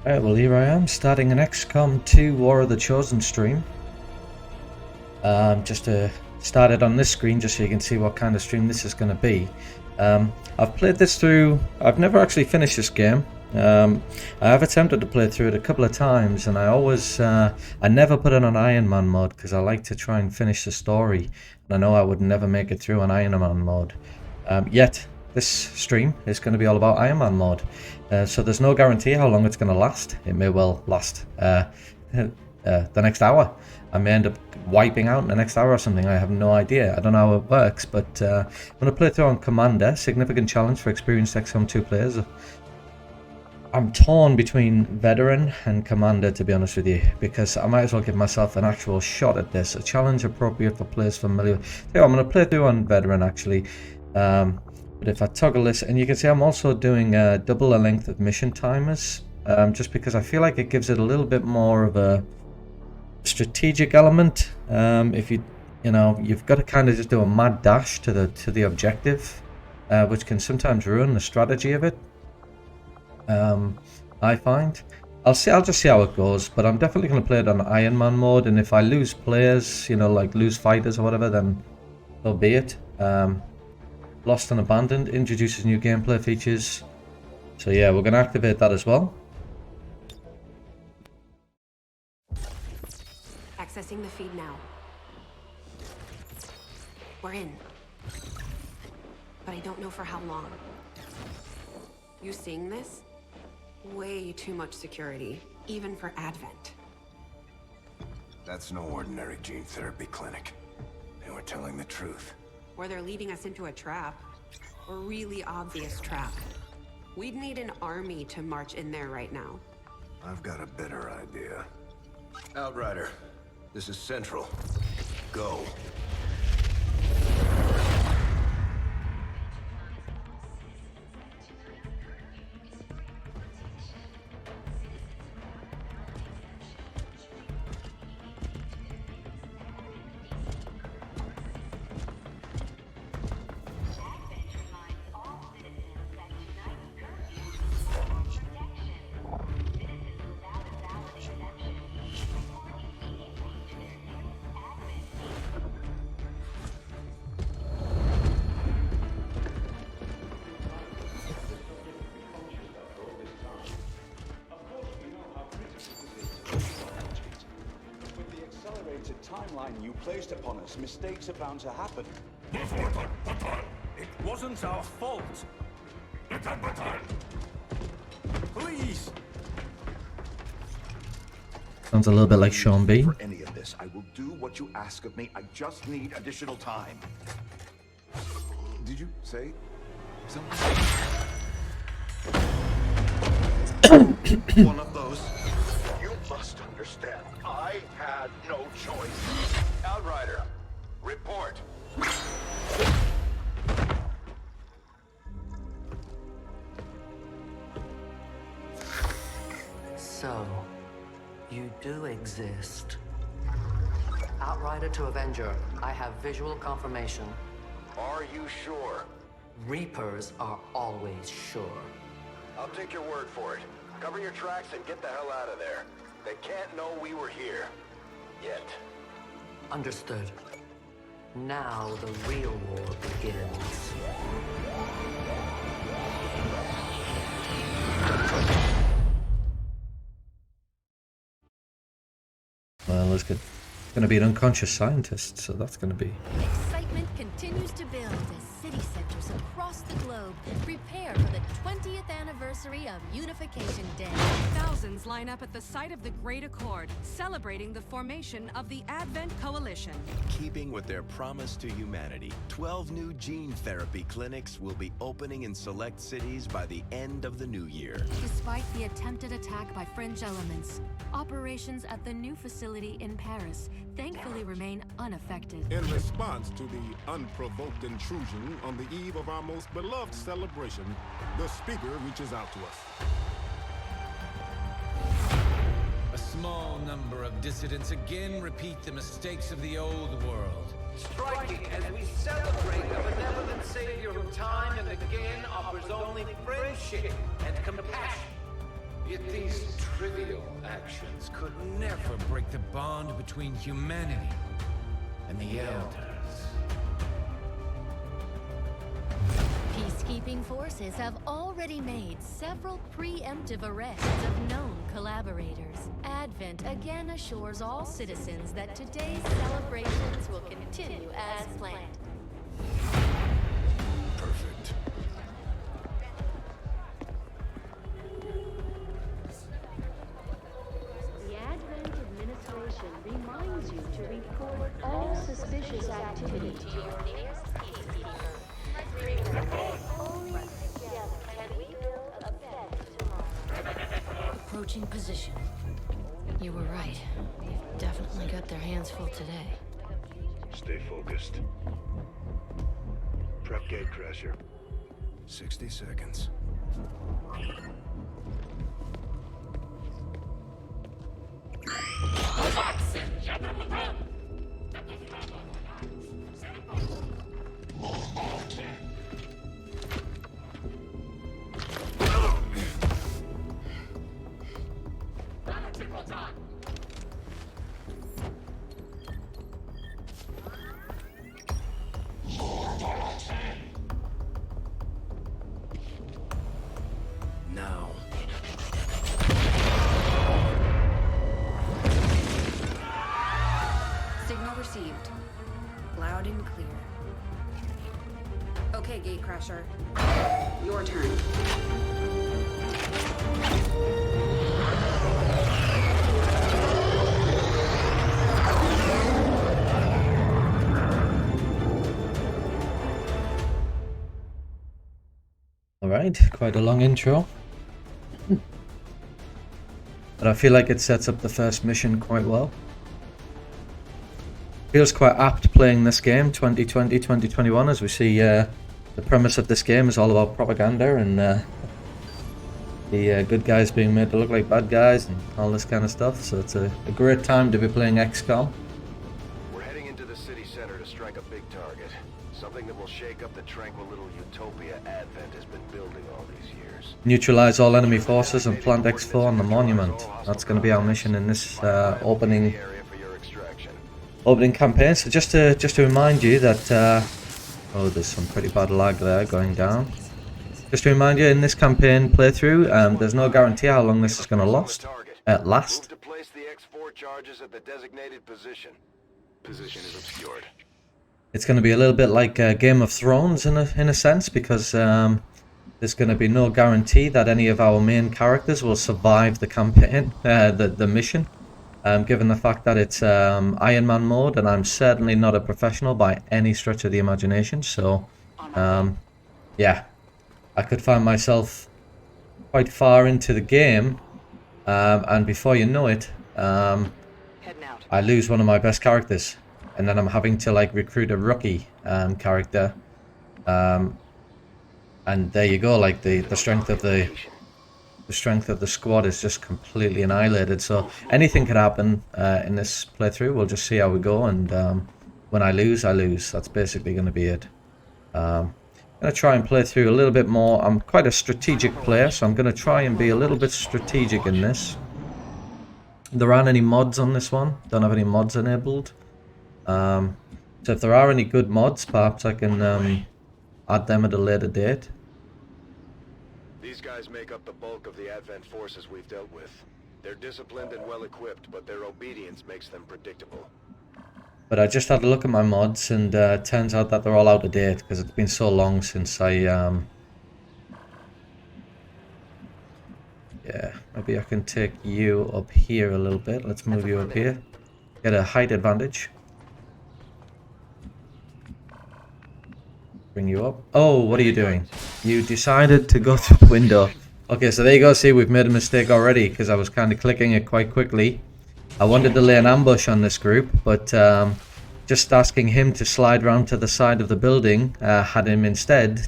Alright, well here I am, starting an XCOM 2 War of the Chosen stream. Just to start it on this screen, just so you can see what kind of stream this is going to be. I've played this through, I've never actually finished this game. I have attempted to play through it a couple of times, and I never put it on Ironman mode, because I like to try and finish the story. And I know I would never make it through on Ironman mode. Yet, this stream is going to be all about Ironman mode. So there's no guarantee how long it's going to last. It may well last the next hour. I may end up wiping out in the next hour or something. I have no idea. I don't know how it works, but I'm going to play through on Commander. Significant challenge for experienced XCOM 2 players. I'm torn between Veteran and Commander, to be honest with you, because I might as well give myself an actual shot at this. A challenge appropriate for players familiar. So I'm going to play through on Veteran, actually. But if I toggle this, and you can see I'm also doing double the length of mission timers, just because I feel like it gives it a little bit more of a strategic element. If you've got to kind of just do a mad dash to the objective, which can sometimes ruin the strategy of it. I find. I'll just see how it goes, but I'm definitely going to play it on Ironman mode, and if I lose players, like lose fighters or whatever, then so be it. Lost and Abandoned introduces new gameplay features, so yeah, we're going to activate that as well. Accessing the feed now. We're in, but I don't know for how long. You seeing this? Way too much security, even for Advent. That's no ordinary gene therapy clinic. They were telling the truth. Or they're leading us into a trap. A really obvious trap. We'd need an army to march in there right now. I've got a better idea. Outrider, this is Central. Go. Timeline you placed upon us, mistakes are bound to happen. It wasn't our fault. Please. Sounds a little bit like Sean B. For any of this, I will do what you ask of me. I just need additional time. Did you say something? One of those. You must understand. I had no choice. Outrider, report. So, you do exist. Outrider to Avenger, I have visual confirmation. Are you sure? Reapers are always sure. I'll take your word for it. Cover your tracks and get the hell out of there. They can't know we were here. Yet. Understood. Now the real war begins. Well, it's going to be an unconscious scientist, so that's going to be... Excitement continues to build as city centers across the globe prepare for the 20th anniversary of Unification Day. Thousands line up at the site of the Great Accord, celebrating the formation of the Advent Coalition. Keeping with their promise to humanity, 12 new gene therapy clinics will be opening in select cities by the end of the new year. Despite the attempted attack by fringe elements, operations at the new facility in Paris thankfully remain unaffected. In response to the unprovoked intrusion on the eve of our most beloved celebration, the speaker reaches out to us. A small number of dissidents again repeat the mistakes of the old world. Striking as we celebrate a benevolent savior who time and again offers only friendship and compassion. Yet these trivial actions could never break the bond between humanity and the Elders. Peacekeeping forces have already made several preemptive arrests of known collaborators. Advent again assures all citizens that today's celebrations will continue as planned. Perfect. The Advent administration reminds you to report all suspicious activity to your nearest peacekeeper. Only together can we build a better tomorrow. Approaching position. You were right. They've definitely got their hands full today. Stay focused. Prep gatecrasher. 60 seconds. Now. Signal received. Loud and clear. Okay, Gatecrasher. Your turn. Alright, quite a long intro. But I feel like it sets up the first mission quite well. Feels quite apt playing this game, 2020, 2021, as we see the premise of this game is all about propaganda and the good guys being made to look like bad guys and all this kind of stuff. So it's a great time to be playing XCOM. We're heading into the city center to strike a big target. Something that will shake up the tranquil little utopia Advent has been building all these years. Neutralize all enemy forces and plant X4 on the monument. That's going to be our mission in this opening campaign. So just to remind you that oh, there's some pretty bad lag there going down. Just to remind you, in this campaign playthrough, there's no guarantee how long this is going to last. Move to place the X4 charges at the designated position. Position is obscured. It's going to be a little bit like Game of Thrones in a sense, because there's going to be no guarantee that any of our main characters will survive the campaign, the mission. Given the fact that it's Ironman mode, and I'm certainly not a professional by any stretch of the imagination, so yeah, I could find myself quite far into the game, and before you know it, I lose one of my best characters, and then I'm having to like recruit a rookie character, and there you go, like the strength of the squad is just completely annihilated. So anything could happen in this playthrough. We'll just see how we go, and when I lose, I lose. That's basically going to be it. I'm going to try and play through a little bit more. I'm quite a strategic player, so I'm going to try and be a little bit strategic in this. There aren't any mods on this one. Don't have any mods enabled. So if there are any good mods, perhaps I can add them at a later date. These guys make up the bulk of the Advent forces we've dealt with. They're disciplined and well-equipped, but their obedience makes them predictable. But I just had a look at my mods, and it turns out that they're all out of date, because it's been so long since I... yeah, maybe I can take you up here a little bit. Let's move you up here. Get a height advantage. Bring you up. Oh, what are you doing? You decided to go through the window. Okay, so there you go. See, we've made a mistake already, because I was kind of clicking it quite quickly. I wanted to lay an ambush on this group, but just asking him to slide round to the side of the building had him instead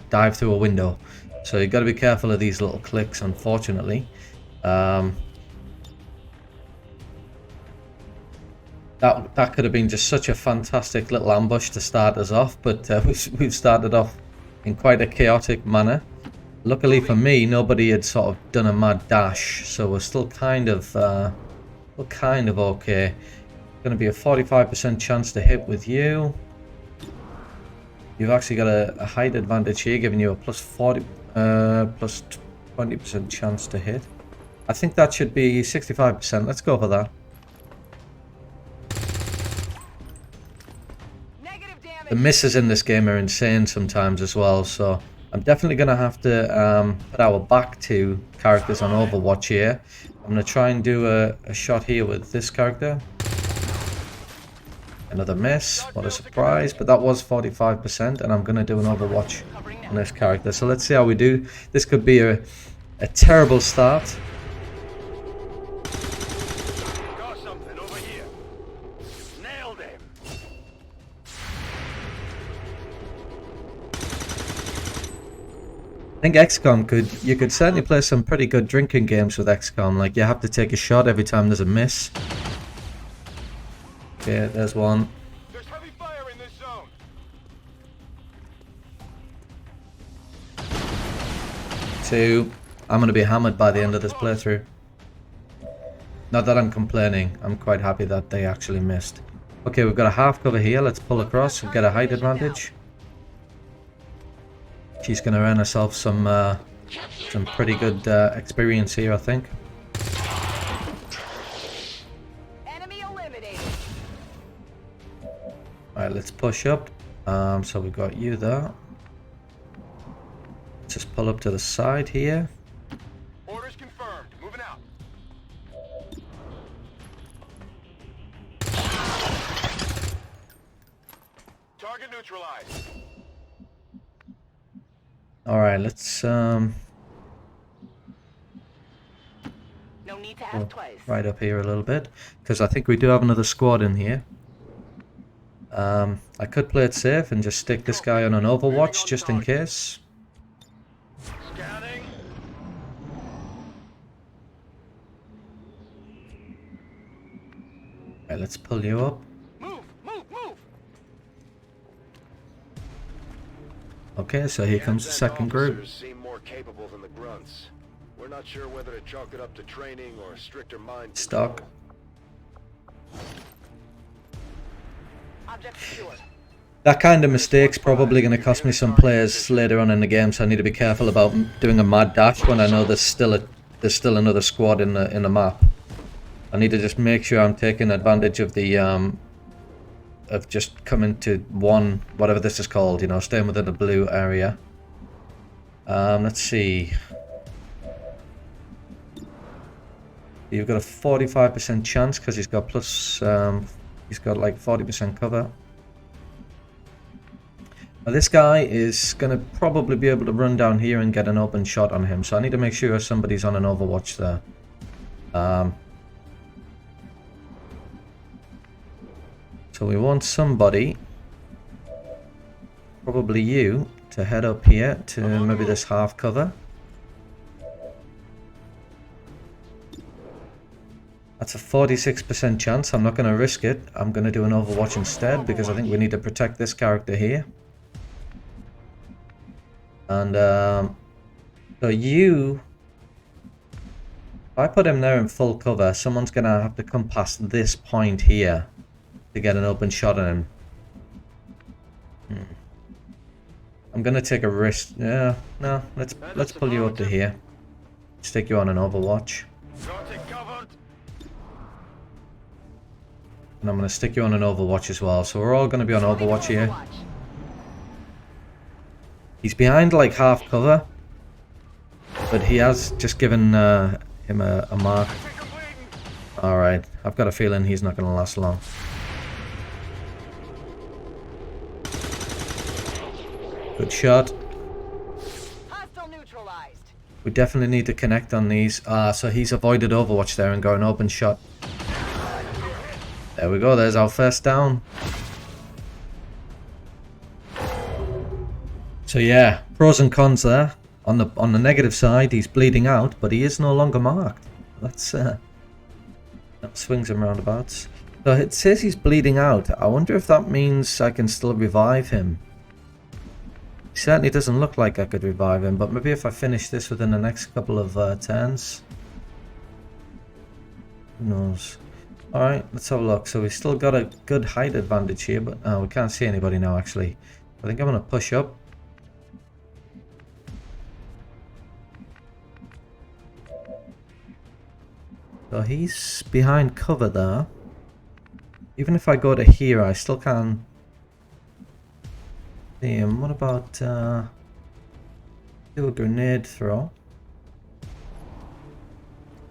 dive through a window. So you've got to be careful of these little clicks, unfortunately. That could have been just such a fantastic little ambush to start us off, but we've started off in quite a chaotic manner. Luckily for me, nobody had sort of done a mad dash, so we're still kind of okay. Going to be a 45% chance to hit with you. You've actually got a height advantage here, giving you a plus 20% chance to hit. I think that should be 65%. Let's go for that. The misses in this game are insane sometimes as well, so I'm definitely going to have to put our back to characters on Overwatch here. I'm going to try and do a shot here with this character. Another miss, what a surprise, but that was 45%, and I'm going to do an Overwatch on this character. So let's see how we do. This could be a terrible start. Got something over here. Nailed him. I think XCOM you could certainly play some pretty good drinking games with XCOM. Like, you have to take a shot every time there's a miss. Okay, there's one. There's heavy fire in this zone. Two. I'm going to be hammered by the end of this playthrough. Not that I'm complaining. I'm quite happy that they actually missed. Okay, we've got a half cover here. Let's pull across and get a height advantage. She's going to earn herself some pretty good experience here, I think. Alright, let's push up. So we've got you there. Just pull up to the side here. Orders confirmed. Moving out. Target neutralized. Alright, let's No need to ask twice. right up here a little bit, because I think we do have another squad in here. I could play it safe and just stick this guy on an Overwatch just in case. Scanning. Right, let's pull you up. Move, move, move. Okay, so here comes the second group. Seem more capable than the grunts. We're not sure whether to chalk it up to training or stricter mind control. Stock. That kind of mistake's probably going to cost me some players later on in the game, so I need to be careful about doing a mad dash when I know there's still another squad in the map. I need to just make sure I'm taking advantage of the of just coming to one, whatever this is called, you know, staying within the blue area. Let's see. You've got a 45% chance because he's got plus. He's got like 40% cover. Now this guy is going to probably be able to run down here and get an open shot on him. So I need to make sure somebody's on an Overwatch there. So we want somebody, probably you, to head up here to maybe this half cover. That's a 46% chance. I'm not going to risk it. I'm going to do an Overwatch instead because I think we need to protect this character here. And so you, if I put him there in full cover, someone's going to have to come past this point here to get an open shot on him. I'm going to take a risk. Yeah, no, let's pull you up to here. Stick you on an Overwatch. And I'm going to stick you on an Overwatch as well. So we're all going to be on Overwatch here. He's behind like half cover. But he has just given him a mark. Alright, I've got a feeling he's not going to last long. Good shot. We definitely need to connect on these. So he's avoided Overwatch there and got an open shot. There we go, there's our first down. So yeah, pros and cons there. On the negative side, he's bleeding out, but he is no longer marked. That's that swings and roundabouts. So it says he's bleeding out. I wonder if that means I can still revive him. Certainly doesn't look like I could revive him, but maybe if I finish this within the next couple of turns. Who knows? Alright, let's have a look. So we've still got a good height advantage here, but we can't see anybody now actually. I think I'm going to push up. So he's behind cover there. Even if I go to here, I still can't see him. What about do a grenade throw?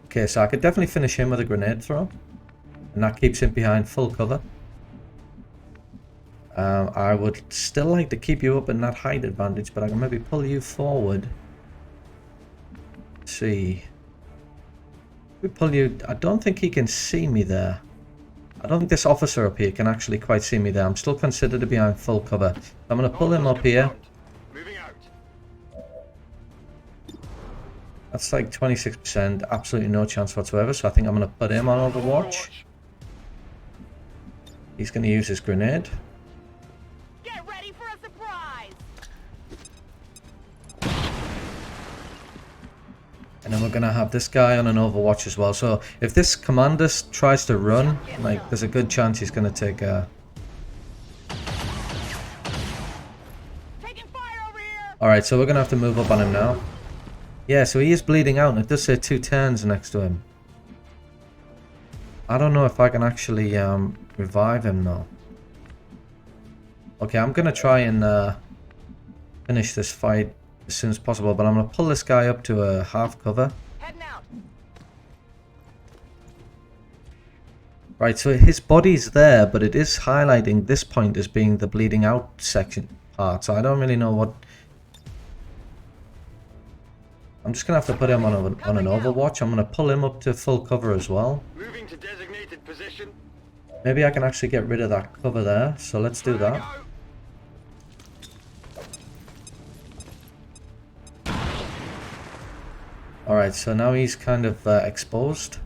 Okay, so I could definitely finish him with a grenade throw. And that keeps him behind full cover. I would still like to keep you up in that height advantage, but I can maybe pull you forward. Let's see. We pull you. I don't think he can see me there. I don't think this officer up here can actually quite see me there. I'm still considered to be behind full cover. I'm going to pull him up here. That's like 26%. Absolutely no chance whatsoever. So I think I'm going to put him on Overwatch. He's going to use his grenade. Get ready for a surprise. And then we're going to have this guy on an Overwatch as well. So if this commander tries to run, like, there's a good chance he's going to take a... Alright, so we're going to have to move up on him now. Yeah, so he is bleeding out, and it does say 2 turns next to him. I don't know if I can actually revive him now. Okay, I'm going to try and finish this fight as soon as possible, but I'm going to pull this guy up to a half cover. Right, so his body's there, but it is highlighting this point as being the bleeding out section part, so I don't really know what... I'm just going to have to put him on an Overwatch. I'm going to pull him up to full cover as well. Moving to designated position. Maybe I can actually get rid of that cover there, so let's do that. Alright, so now he's kind of exposed.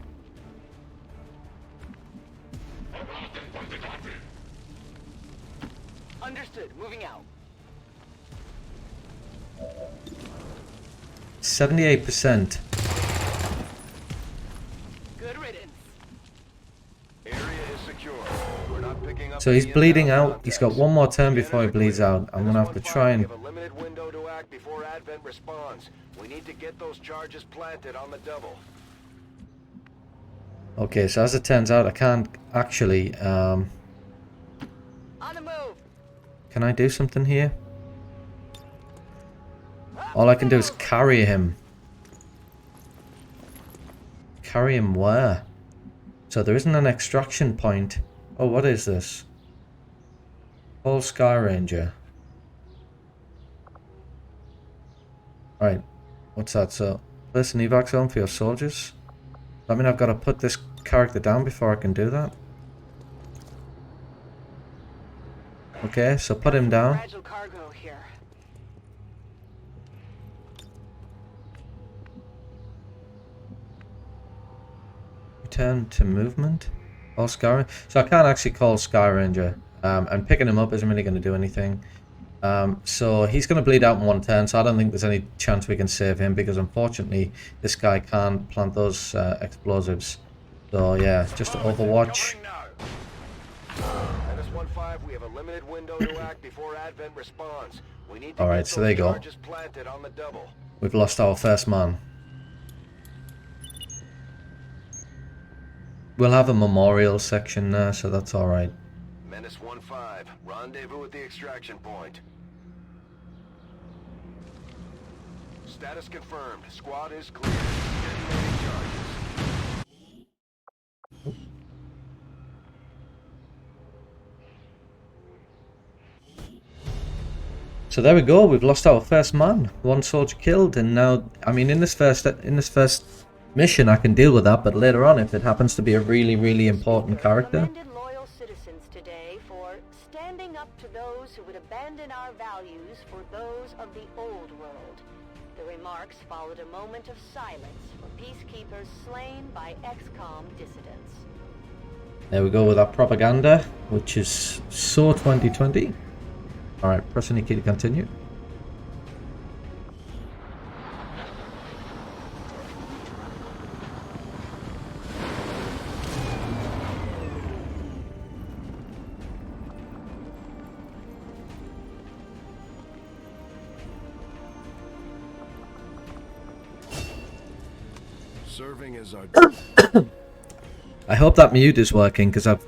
Understood. Moving out. 78%. Good riddance. Area is secure. We're not picking up. So he's bleeding out. He's got one more turn before he bleeds out. I'm gonna have to try and... We have a limited window to act before Advent responds. We need to get those charges planted on the double. Okay, so as it turns out, I can't actually... On the move. Can I do something here? All I can do is carry him. Carry him where? So there isn't an extraction point. Oh, what is this? Call Sky Ranger. Right. What's that? So, place an evac zone for your soldiers. I mean, I've got to put this character down before I can do that. Okay, so put him down. Fragile cargo here. Return to movement. Call Sky Ranger. So I can't actually call Sky Ranger. And picking him up isn't really going to do anything. So he's going to bleed out in 1 turn, so I don't think there's any chance we can save him, because unfortunately this guy can't plant those explosives. So yeah, just Overwatch. -15, we have a limited window to act before Advent responds. We need to Alright, so there you go. charges planted on the double. We've lost our first man. We'll have a memorial section there, so that's alright. Menace 1-5, rendezvous at the extraction point. Status confirmed. Squad is clear. Detonating charges. So there we go. We've lost our first man. 1 soldier killed, and now, I mean, in this first mission, I can deal with that. But later on, if it happens to be a really important character. Loyal citizens today for standing up to those who would abandon our values for those of the old world. The remarks followed a moment of silence for peacekeepers slain by XCOM dissidents. There we go with our propaganda, which is so 2020. Alright, press any key to continue. Serving as our... I hope that mute is working, because I've...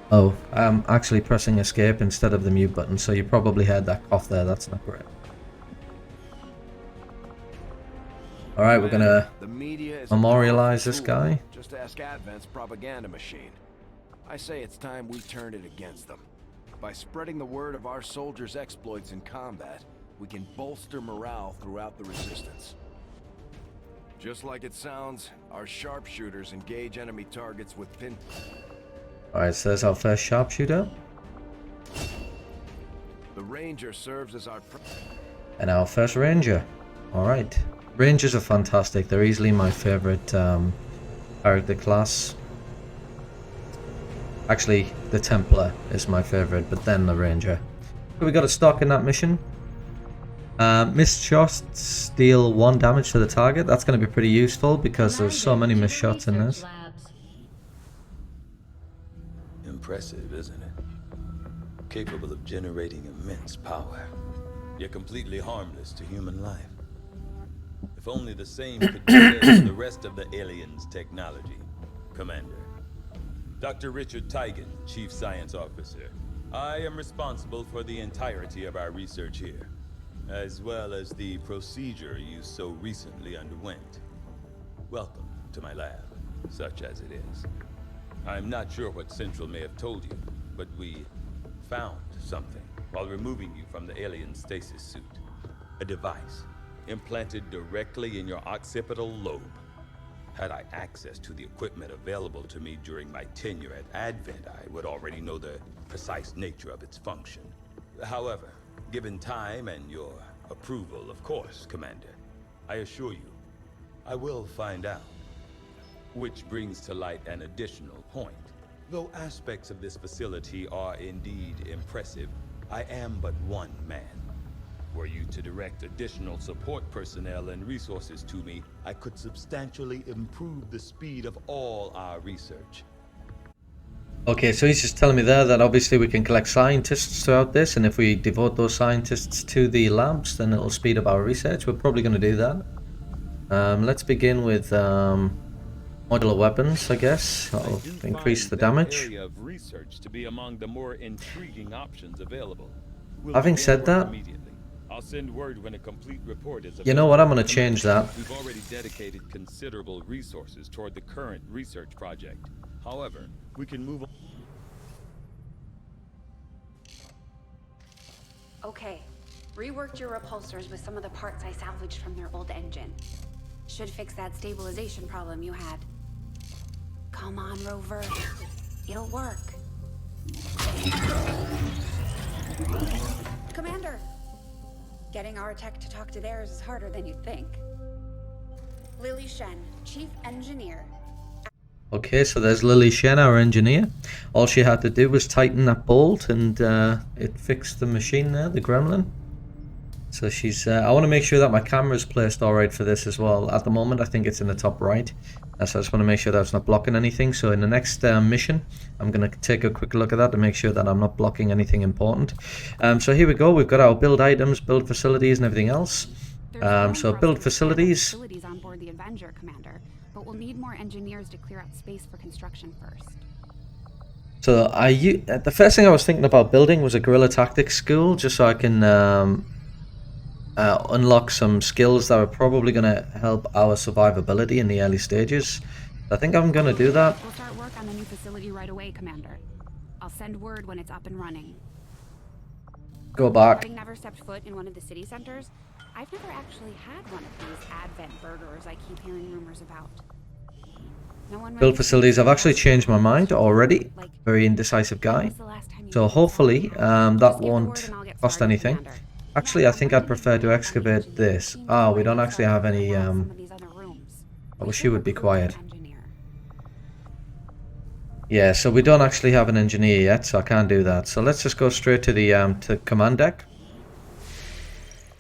Oh, I'm actually pressing escape instead of the mute button, so you probably heard that cough there. That's not great. Alright, we're gonna memorialize this guy. Just ask Advent's propaganda machine. I say it's time we turn it against them. By spreading the word of our soldiers' exploits in combat, we can bolster morale throughout the resistance. Just like it sounds, our sharpshooters engage enemy targets with pin... Alright, so there's our first sharpshooter. The ranger serves as our... And our first ranger. Alright. Rangers are fantastic. They're easily my favorite character class. Actually, the Templar is my favorite, but then the ranger. So we got a stock in that mission. Missed shots deal 1 damage to the target. That's going to be pretty useful because there's so many missed shots in this. Impressive, isn't it? Capable of generating immense power, yet completely harmless to human life. If only the same could be said for the rest of the aliens' technology. Commander. Dr. Richard Tigan, Chief Science Officer. I am responsible for the entirety of our research here, as well as the procedure you so recently underwent. Welcome to my lab, such as it is. I'm not sure what Central may have told you, but we found something while removing you from the alien stasis suit. A device implanted directly in your occipital lobe. Had I access to the equipment available to me during my tenure at Advent, I would already know the precise nature of its function. However, given time and your approval, of course, Commander, I assure you, I will find out. Which brings to light an additional point. Though aspects of this facility are indeed impressive, I am but one man. Were you to direct additional support personnel and resources to me, I could substantially improve the speed of all our research. Okay, so he's just telling me there that obviously we can collect scientists throughout this, and if we devote those scientists to the labs, then it'll speed up our research. We're probably going to do that. Let's begin with modular weapons, I guess. That'll increase the damage. Area of research to be among the more intriguing options available. Having said that, I'll send word when a complete report is available. You know what? I'm going to change that. We've already dedicated considerable resources toward the current research project. However, we can move on. Okay. Reworked your repulsors with some of the parts I salvaged from their old engine. Should fix that stabilization problem you had. Come on, Rover. It'll work. Commander! Getting our tech to talk to theirs is harder than you'd think. Lily Shen, Chief Engineer. Okay, so there's Lily Shen, our engineer. All she had to do was tighten that bolt and it fixed the machine there, the gremlin. So she's... I want to make sure that my camera's placed alright for this as well. At the moment, I think it's in the top right. So I just want to make sure that it's not blocking anything. So in the next mission, I'm going to take a quick look at that to make sure that I'm not blocking anything important. So here we go. We've got our build items, build facilities, and everything else. So build facilities. On board the Avenger, Commander, but we'll need more engineers to clear out space for construction first. So the first thing I was thinking about building was a guerrilla tactics school, just so I can unlock some skills that are probably going to help our survivability in the early stages. I think I'm going to do that. We'll start work on the new facility right away, Commander. I'll send word when it's up and running. Go back. Having never stepped foot in one of the city centers, I've never actually had one of these Advent burgers I keep hearing rumors about. No one Build facilities. I've actually changed my mind already. Very indecisive guy. So hopefully that won't cost anything. Actually, I think I'd prefer to excavate this. Ah, we don't actually have any... I wish you would be quiet. Yeah, so we don't actually have an engineer yet, so I can't do that. So let's just go straight to the to command deck.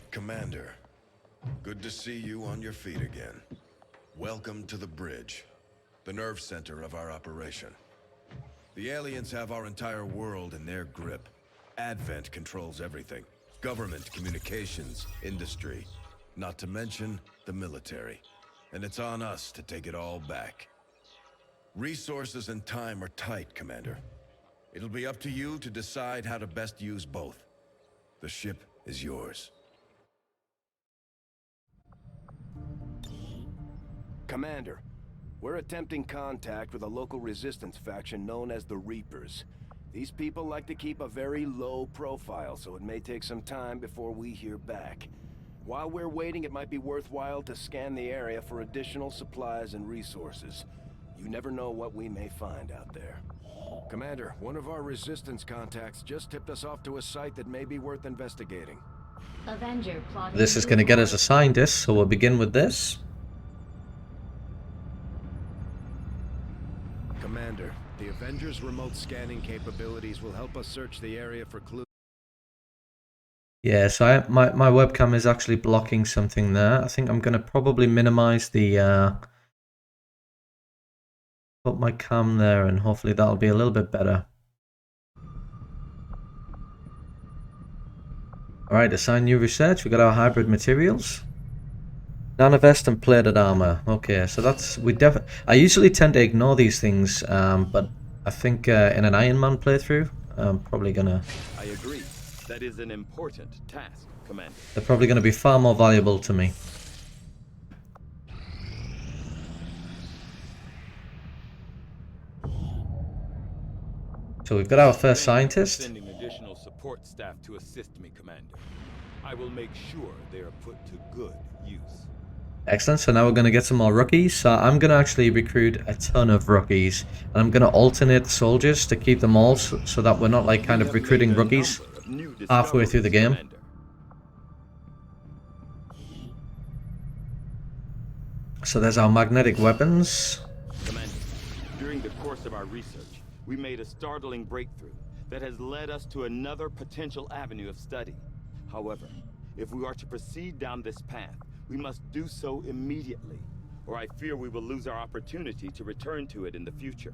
Commander, good to see you on your feet again. Welcome to the bridge, the nerve center of our operation. The aliens have our entire world in their grip. Advent controls everything. Government, communications, industry, not to mention the military. and it's on us to take it all back. Resources and time are tight, Commander. It'll be up to you to decide how to best use both. The ship is yours. Commander, we're attempting contact with a local resistance faction known as the Reapers. These people like to keep a very low profile, so it may take some time before we hear back. While we're waiting, it might be worthwhile to scan the area for additional supplies and resources. You never know what we may find out there. Commander, one of our resistance contacts just tipped us off to a site that may be worth investigating. Avenger plotting. This is going to get us a scientist, so we'll begin with this. Commander, the Avengers' remote scanning capabilities will help us search the area for clues. Yeah, so my webcam is actually blocking something there. I think I'm going to probably minimize the... put my cam there, and hopefully that'll be a little bit better. Alright, assign new research. We got our hybrid materials. Nanovest and plated armor. Okay, so that's... I usually tend to ignore these things, but I think in an Ironman playthrough, I'm probably gonna... I agree. That is an important task, Commander. They're probably gonna be far more valuable to me. So we've got our first scientist. Sending additional support staff to assist me, Commander. I will make sure they are put to good use. Excellent, so now we're going to get some more rookies. So I'm going to actually recruit a ton of rookies. And I'm going to alternate the soldiers to keep them all so that we're not like kind of recruiting rookies halfway through the game. So there's our magnetic weapons. Commander, during the course of our research, we made a startling breakthrough that has led us to another potential avenue of study. However, if we are to proceed down this path, we must do so immediately, or I fear we will lose our opportunity to return to it in the future.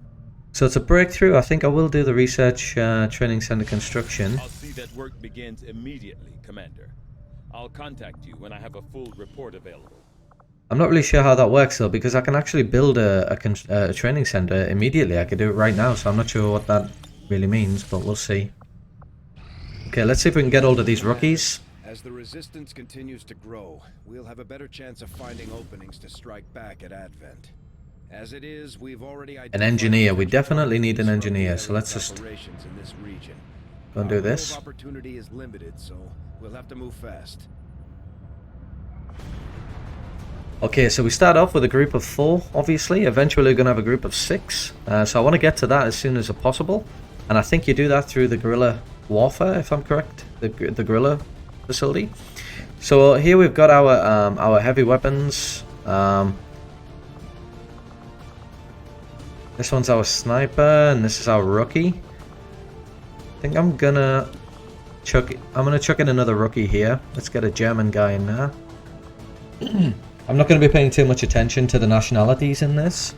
So it's a breakthrough. I think I will do the research training center construction. I'll see that work begins immediately, Commander. I'll contact you when I have a full report available. I'm not really sure how that works though, because I can actually build a training center immediately. I could do it right now, so I'm not sure what that really means, but we'll see. Okay, let's see if we can get hold of these rookies. As the resistance continues to grow, we'll have a better chance of finding openings to strike back at Advent. As it is, we've already an engineer. We definitely need an engineer, so let's just go and do this. Opportunity is limited, so we'll have to move fast. Okay, so we start off with a group of 4, obviously. Eventually we're going to have a group of 6. So I want to get to that as soon as possible. And I think you do that through the guerrilla warfare, if I'm correct. The guerrilla facility. So here we've got our heavy weapons. This one's our sniper, and this is our rookie. I think I'm gonna chuck in another rookie here. Let's get a German guy in there. I'm not going to be paying too much attention to the nationalities in this.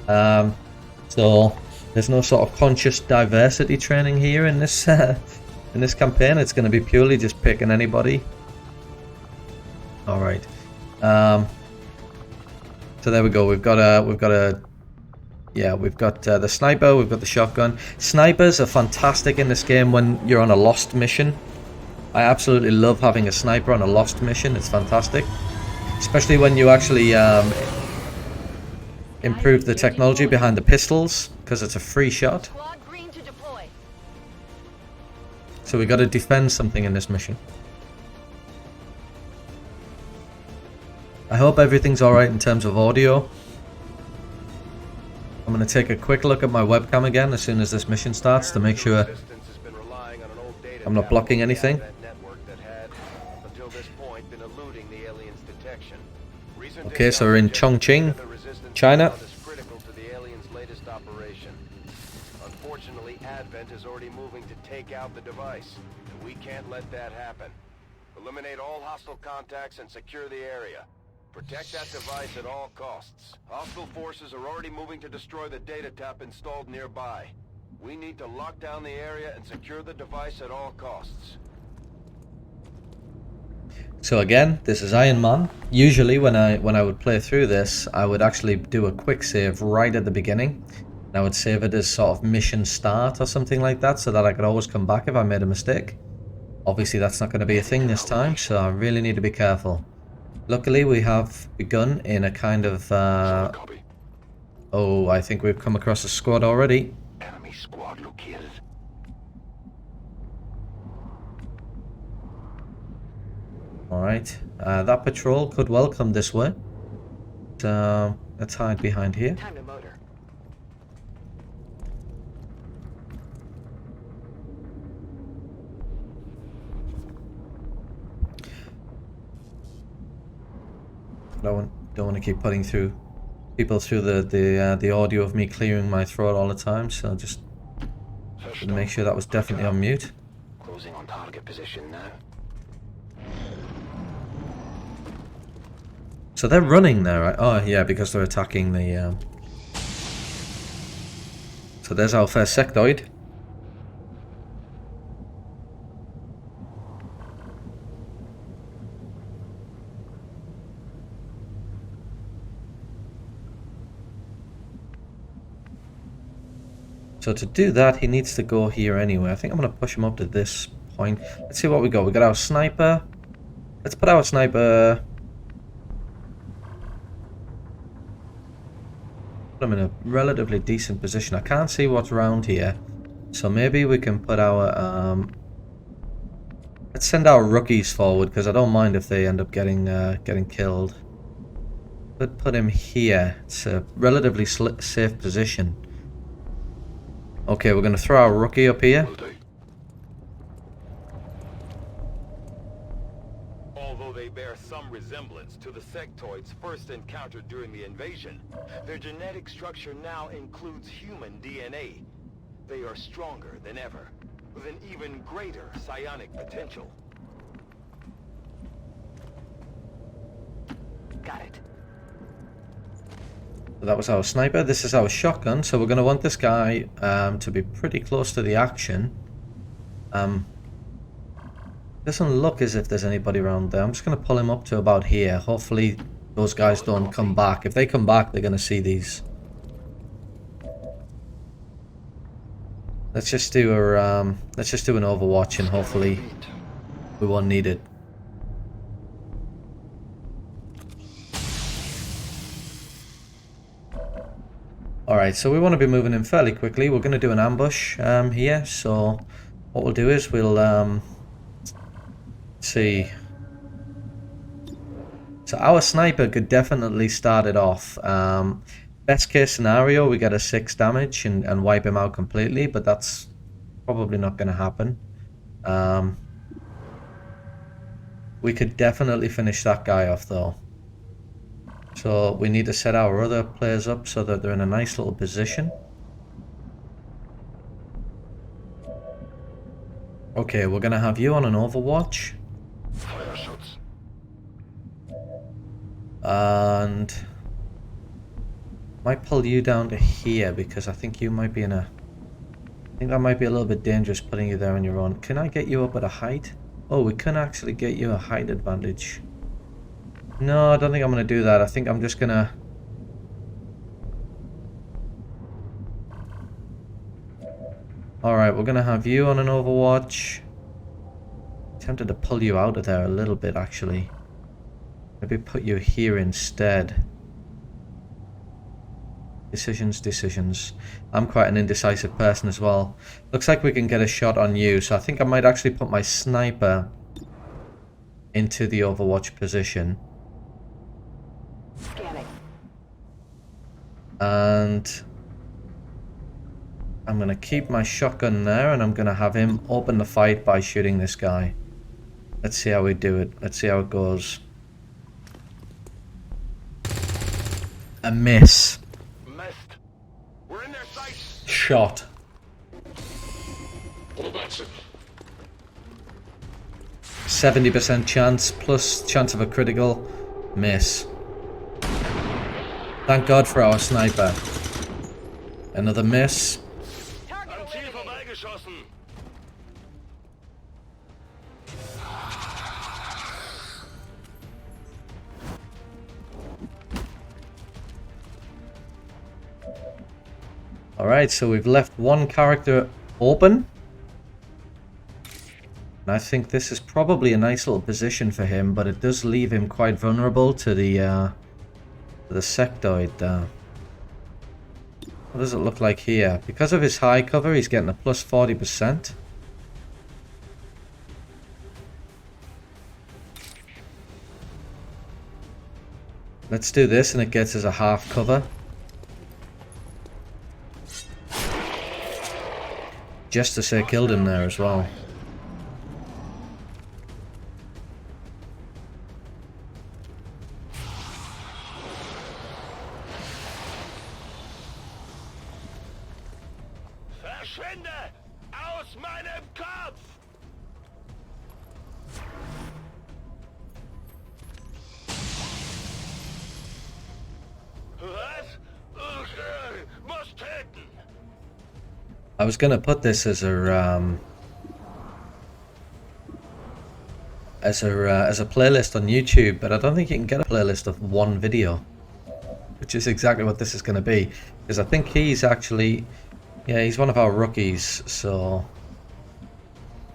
So there's no sort of conscious diversity training here in this campaign. It's going to be purely just picking anybody. All right. So there we go. We've got the sniper. We've got the shotgun. Snipers are fantastic in this game when you're on a lost mission. I absolutely love having a sniper on a lost mission. It's fantastic. Especially when you actually improve the technology behind the pistols, because it's a free shot. So we got to defend something in this mission. I hope everything's alright in terms of audio. I'm going to take a quick look at my webcam again as soon as this mission starts to make sure I'm not blocking anything. Okay, so we're in Chongqing, China. Unfortunately, Advent is already moving to take out the device, and we can't let that happen. Eliminate all hostile contacts and secure the area. Protect that device at all costs. Hostile forces are already moving to destroy the data tap installed nearby. We need to lock down the area and secure the device at all costs. So again, this is Ironman. Usually when I would play through this, I would actually do a quick save right at the beginning. And I would save it as sort of mission start or something like that, so that I could always come back if I made a mistake. Obviously that's not going to be a thing this time, so I really need to be careful. Luckily we have begun in a kind of... oh, I think we've come across a squad already. Enemy squad located. Alright, that patrol could well come this way. So, let's hide behind here. Time to motor. Don't want to keep putting people through the audio of me clearing my throat all the time, so just make sure that was definitely on mute. Closing on target position now. So they're running there, right? Oh yeah, because they're attacking the... So there's our first sectoid. So to do that, he needs to go here anyway. I think I'm going to push him up to this point. Let's see what we got. We got our sniper. Let's put our sniper... Put him in a relatively decent position. I can't see what's around here. So maybe we can put our... let's send our rookies forward, because I don't mind if they end up getting killed. But put him here. It's a relatively safe position. Okay, we're going to throw our rookie up here. Although they bear some resemblance to the sectoids first encountered during the invasion, their genetic structure now includes human DNA. They are stronger than ever, with an even greater psionic potential. Got it. That was our sniper. This is our shotgun, so we're going to want this guy to be pretty close to the action. Doesn't look as if there's anybody around there. I'm just going to pull him up to about here. Hopefully those guys don't come back. If they come back, they're going to see these. Let's just do an overwatch, and hopefully we won't need it. Alright, so we want to be moving in fairly quickly. We're going to do an ambush here, so what we'll do is we'll see. So our sniper could definitely start it off. Best case scenario, we get a 6 damage and wipe him out completely, but that's probably not going to happen. We could definitely finish that guy off though. So we need to set our other players up so that they're in a nice little position. Okay, we're going to have you on an overwatch. Fire shots. And might pull you down to here because I think you might be in a... I think that might be a little bit dangerous putting you there on your own. Can I get you up at a height? Oh, we can actually get you a height advantage. No, I don't think I'm going to do that. I think I'm just going to... Alright, we're going to have you on an overwatch. Tempted to pull you out of there a little bit, actually. Maybe put you here instead. Decisions. I'm quite an indecisive person as well. Looks like we can get a shot on you, so I think I might actually put my sniper into the overwatch position. Scanning. And I'm going to keep my shotgun there, and I'm going to have him open the fight by shooting this guy. Let's see how we do it. Let's see how it goes. A miss. Missed. We're in their sights. Shot. 70% chance plus chance of a critical miss. Thank God for our sniper. Another miss. Alright, so we've left one character open. And I think this is probably a nice little position for him, but it does leave him quite vulnerable to the sectoid there. What does it look like here? Because of his high cover, he's getting a plus 40%. Let's do this, and it gets us a half cover. Just to say killed him there as well. Verschwinde aus meinem Kopf! Was? Muss töten! I was gonna put this as a playlist on YouTube, but I don't think you can get a playlist of one video, which is exactly what this is going to be, because I think he's actually, yeah, he's one of our rookies. So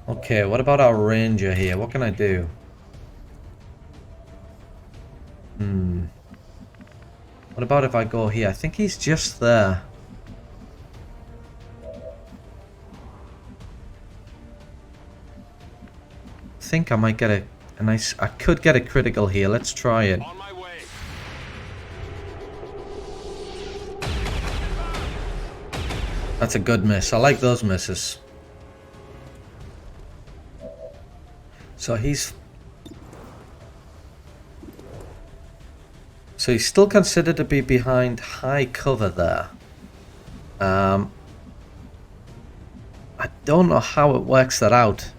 okay, what about our ranger here? What can I do? What about if I go here? I think he's just there. I think I might get a nice... I could get a critical here. Let's try it. That's a good miss. I like those misses. So he's still considered to be behind high cover there. I don't know how it works that out.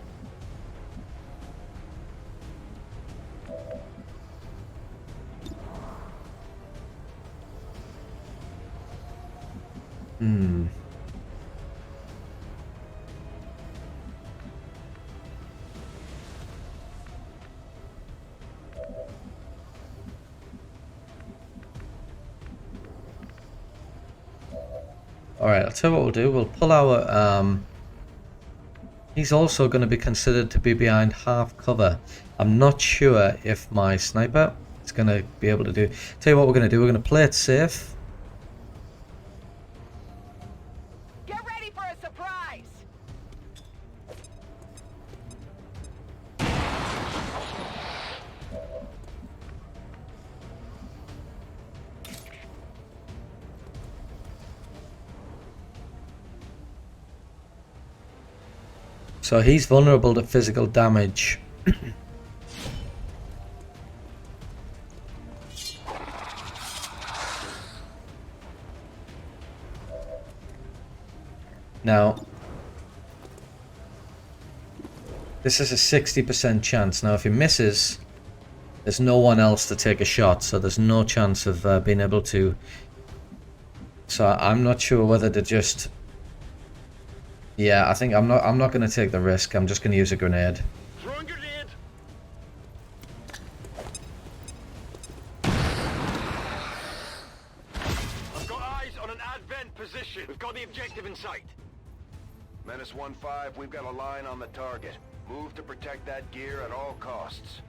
Alright, I'll tell you what we'll do. We'll pull our... he's also going to be considered to be behind half cover. I'm not sure if my sniper is going to be able to do... Tell you what we're going to do. We're going to play it safe. Get ready for a surprise! So he's vulnerable to physical damage. Now, this is a 60% chance. Now, if he misses, there's no one else to take a shot, so there's no chance of being able to... So I'm not sure whether to just... Yeah, I think I'm not going to take the risk. I'm just going to use a grenade. Throwing grenade! I've got eyes on an advent position. We've got the objective in sight. Menace 1-5, we've got a line on the target. Move to protect that gear at all costs.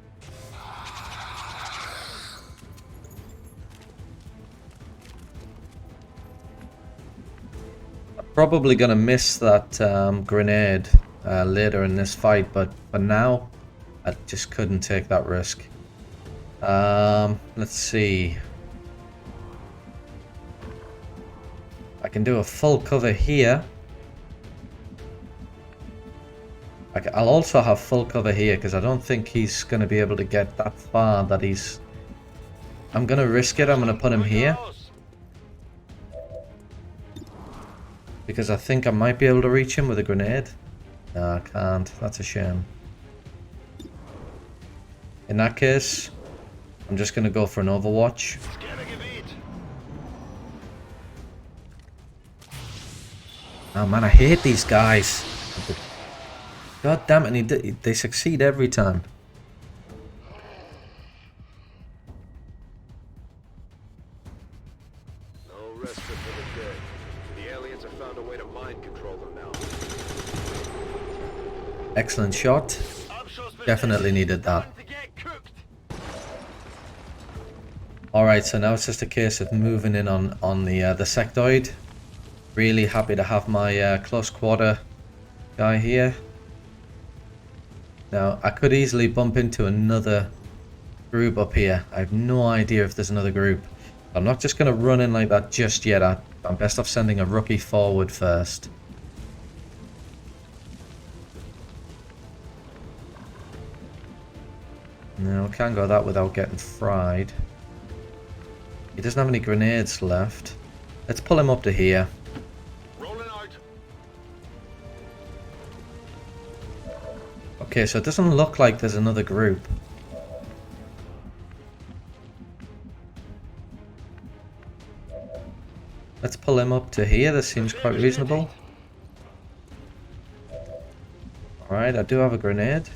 Probably gonna miss that grenade later in this fight, but for now I just couldn't take that risk. Let's see. I can do a full cover here. I'll also have full cover here because I don't think he's gonna be able to get that far. That he's... I'm gonna risk it. I'm gonna put him here. Because I think I might be able to reach him with a grenade. No, I can't. That's a shame. In that case, I'm just going to go for an overwatch. Oh man, I hate these guys. God damn it, they succeed every time. No rest are for the dead. The aliens have found a way to mind control them now. Excellent shot. Definitely needed that. Alright, so now it's just a case of moving in on the sectoid. Really happy to have my close quarter guy here. Now, I could easily bump into another group up here. I have no idea if there's another group. I'm not just going to run in like that just yet. I'm best off sending a rookie forward first. No, can't go that without getting fried. He doesn't have any grenades left. Let's pull him up to here. Okay, so it doesn't look like there's another group. Let's pull him up to here. This seems quite reasonable. Alright, I do have a grenade.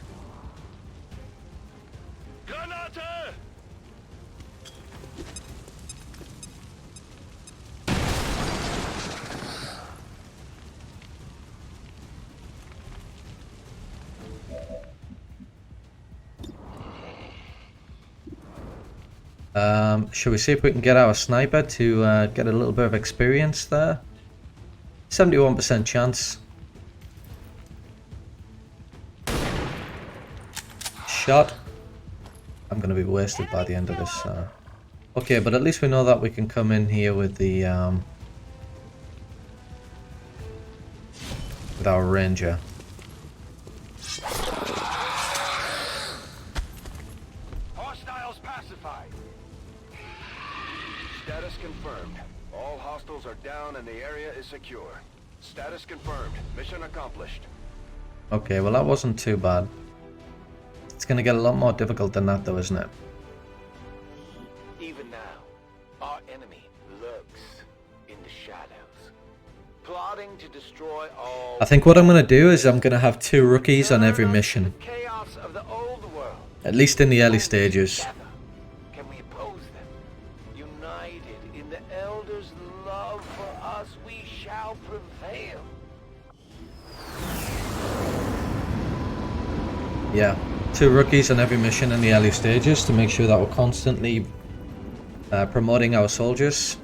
Shall we see if we can get our sniper to get a little bit of experience there? 71% chance. Shot. I'm going to be wasted by the end of this. Okay, but at least we know that we can come in here with the with our ranger. Hostiles pacified. Status confirmed. All hostiles are down and the area is secure. Status confirmed. Mission accomplished. Okay, well that wasn't too bad. It's going to get a lot more difficult than that though, isn't it? Even now, our enemy lurks in the shadows, plotting to destroy all. I think what I'm going to do is I'm going to have 2 rookies on every mission. Chaos of the old world. At least in the early stages. Can we oppose them? United in the Elder's love for us, we shall prevail. Yeah, 2 rookies on every mission in the early stages to make sure that we're constantly promoting our soldiers.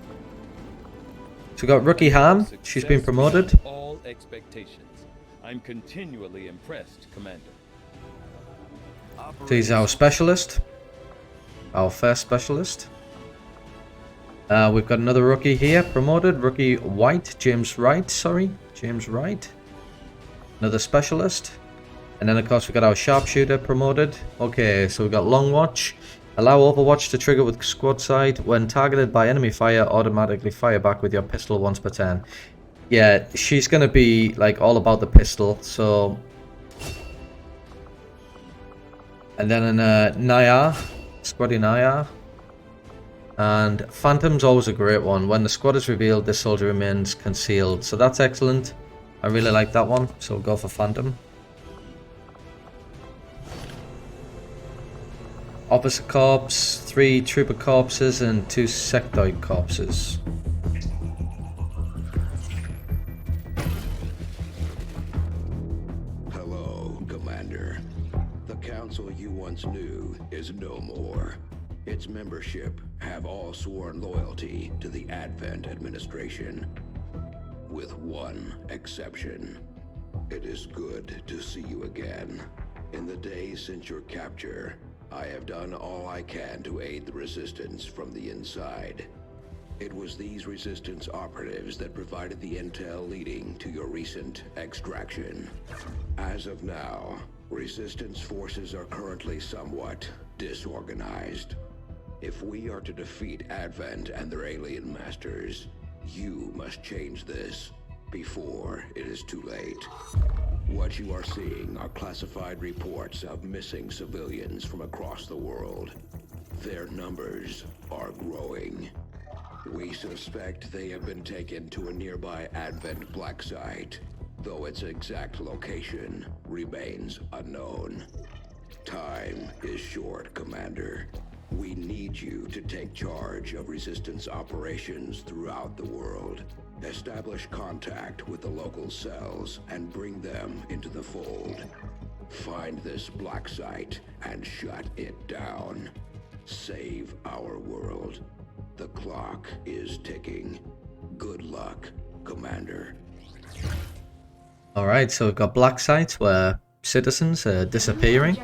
So we've got Rookie Han, she's been promoted. All expectations. I'm continually impressed, Commander. She's our specialist. Our first specialist. We've got another rookie here, promoted. Rookie White, James Wright, James Wright. Another specialist. And then of course we've got our sharpshooter promoted. Okay, so we've got Long Watch. Allow Overwatch to trigger with squad side. When targeted by enemy fire, automatically fire back with your pistol once per turn. Yeah, she's gonna be like all about the pistol, so. And then in Nayar, Squaddy Nayar. And Phantom's always a great one. When the squad is revealed, this soldier remains concealed. So that's excellent. I really like that one, so we'll go for Phantom. Officer corpse, 3 trooper corpses, and 2 sectoid corpses. Hello, Commander. The council you once knew is no more. Its membership have all sworn loyalty to the Advent administration. With one exception. It is good to see you again. In the days since your capture, I have done all I can to aid the resistance from the inside. It was these resistance operatives that provided the intel leading to your recent extraction. As of now, resistance forces are currently somewhat disorganized. If we are to defeat Advent and their alien masters, you must change this before it is too late. What you are seeing are classified reports of missing civilians from across the world. Their numbers are growing. We suspect they have been taken to a nearby Advent black site, though its exact location remains unknown. Time is short, Commander. We need you to take charge of resistance operations throughout the world. Establish contact with the local cells and bring them into the fold. Find this black site and shut it down. Save our world. The clock is ticking. Good luck, Commander. Alright, so we've got black sites where citizens are disappearing.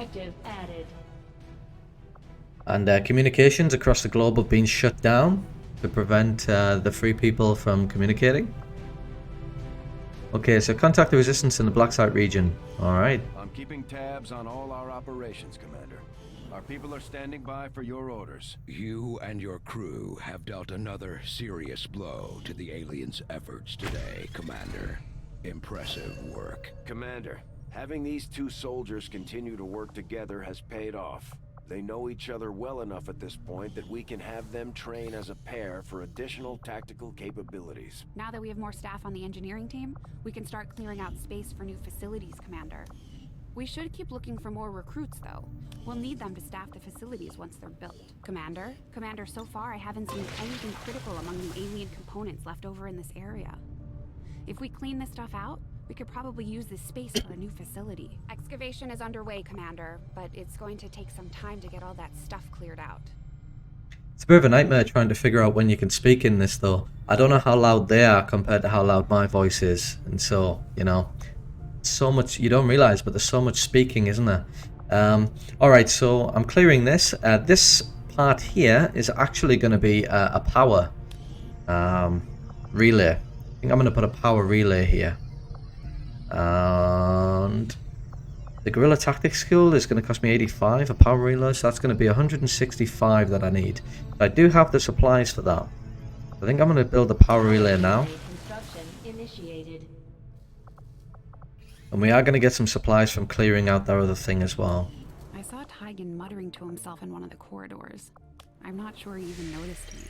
And communications across the globe have been shut down to prevent the free people from communicating. Okay, so contact the resistance in the black site region. Alright. I'm keeping tabs on all our operations, Commander. Our people are standing by for your orders. You and your crew have dealt another serious blow to the aliens' efforts today, Commander. Impressive work. Commander, having these two soldiers continue to work together has paid off. They know each other well enough at this point that we can have them train as a pair for additional tactical capabilities. Now that we have more staff on the engineering team, we can start clearing out space for new facilities, Commander. We should keep looking for more recruits, though. We'll need them to staff the facilities once they're built. Commander, so far I haven't seen anything critical among the alien components left over in this area. If we clean this stuff out, we could probably use this space for a new facility. Excavation is underway, Commander, but it's going to take some time to get all that stuff cleared out. It's a bit of a nightmare trying to figure out when you can speak in this, though. I don't know how loud they are compared to how loud my voice is. And so, you know, so much you don't realize, but there's so much speaking, isn't there? Alright, so I'm clearing this. This part here is actually going to be a power relay. I think I'm going to put a power relay here. And the guerrilla tactics skill is going to cost me 85, a power relay, so that's going to be 165 that I need. I do have the supplies for that. I think I'm going to build the power relay now. And we are going to get some supplies from clearing out that other thing as well. I saw Tygan muttering to himself in one of the corridors. I'm not sure he even noticed me.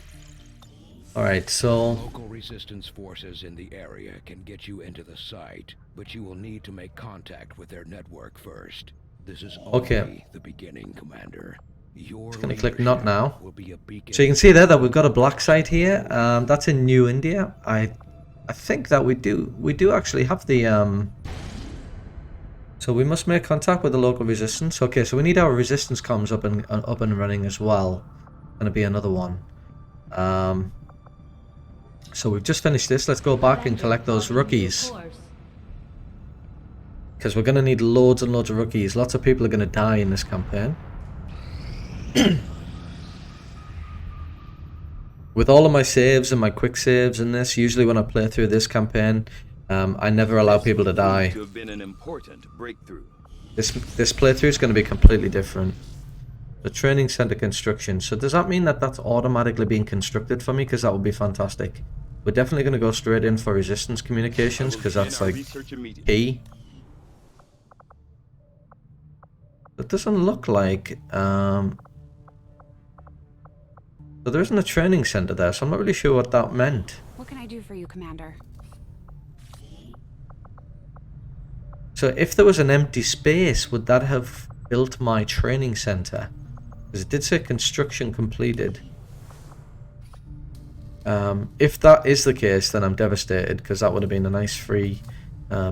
Alright, so local resistance forces in the area can get you into the site, but you will need to make contact with their network first. This is only the beginning, Commander. Your just going to click not now. So you can see there that we've got a black site here. That's in New India. I think that we do actually have the so we must make contact with the local resistance. Okay, so we need our resistance comms up and running as well. Going to be another one. So we've just finished this. Let's go back and collect those rookies. Because we're going to need loads and loads of rookies. Lots of people are going to die in this campaign. With all of my saves and my quick saves in this, usually when I play through this campaign, I never allow people to die. To have been an important breakthrough. This playthrough is going to be completely different. The training center construction. So does that mean that that's automatically being constructed for me? Because that would be fantastic. We're definitely going to go straight in for resistance communications because that's like key. It doesn't look like so there isn't a training center there, so I'm not really sure what that meant. What can I do for you, Commander? So if there was an empty space, would that have built my training center? Because it did say construction completed. If that is the case, then I'm devastated because that would have been a nice free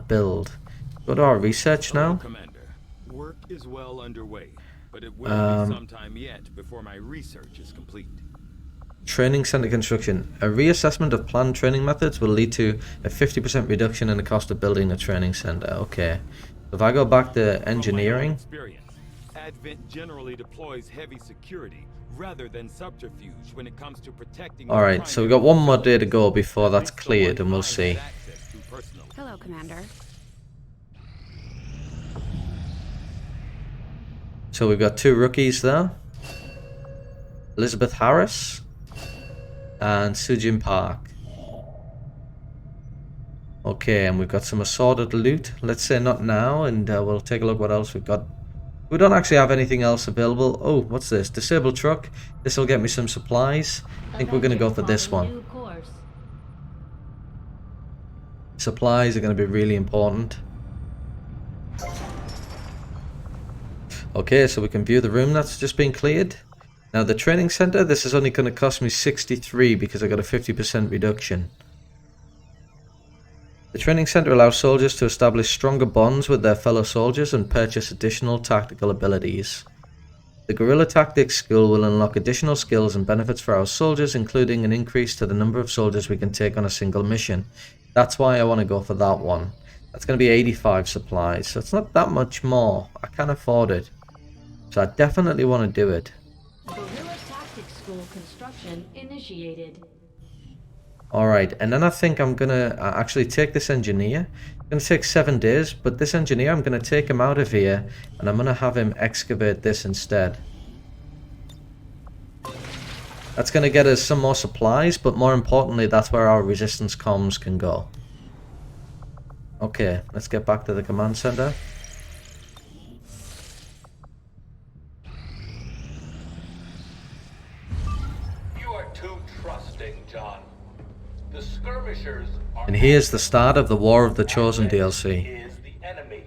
build. Go to our research now. Commander, work is well underway, but it will be some time yet before my research is complete. Training center construction. A reassessment of planned training methods will lead to a 50% reduction in the cost of building a training center. Okay. If I go back to engineering. Advent generally deploys heavy security rather than subterfuge when it comes to protecting. Alright, so we've got one more day to go before that's cleared and we'll see. Hello, Commander. So we've got two rookies there. Elizabeth Harris and Sujin Park. Okay, and we've got some assorted loot. Let's say not now, and we'll take a look what else we've got. We don't actually have anything else available. Oh, what's this? Disabled truck. This will get me some supplies. I think we're going to go for this one. Supplies are going to be really important. Okay, so we can view the room that's just been cleared. Now the training center, this is only going to cost me 63 because I got a 50% reduction. The training center allows soldiers to establish stronger bonds with their fellow soldiers and purchase additional tactical abilities. The Guerrilla Tactics School will unlock additional skills and benefits for our soldiers, including an increase to the number of soldiers we can take on a single mission. That's why I want to go for that one. That's going to be 85 supplies, so it's not that much more. I can afford it. So I definitely want to do it. Guerrilla Tactics School construction initiated. Alright, and then I think I'm going to actually take this engineer. It's going to take 7 days, but this engineer, I'm going to take him out of here, and I'm going to have him excavate this instead. That's going to get us some more supplies, but more importantly, that's where our resistance comms can go. Okay, let's get back to the command center. You are too trusting, John. The skirmishers are... And here's the start of the War of the Chosen DLC. ...is the enemy.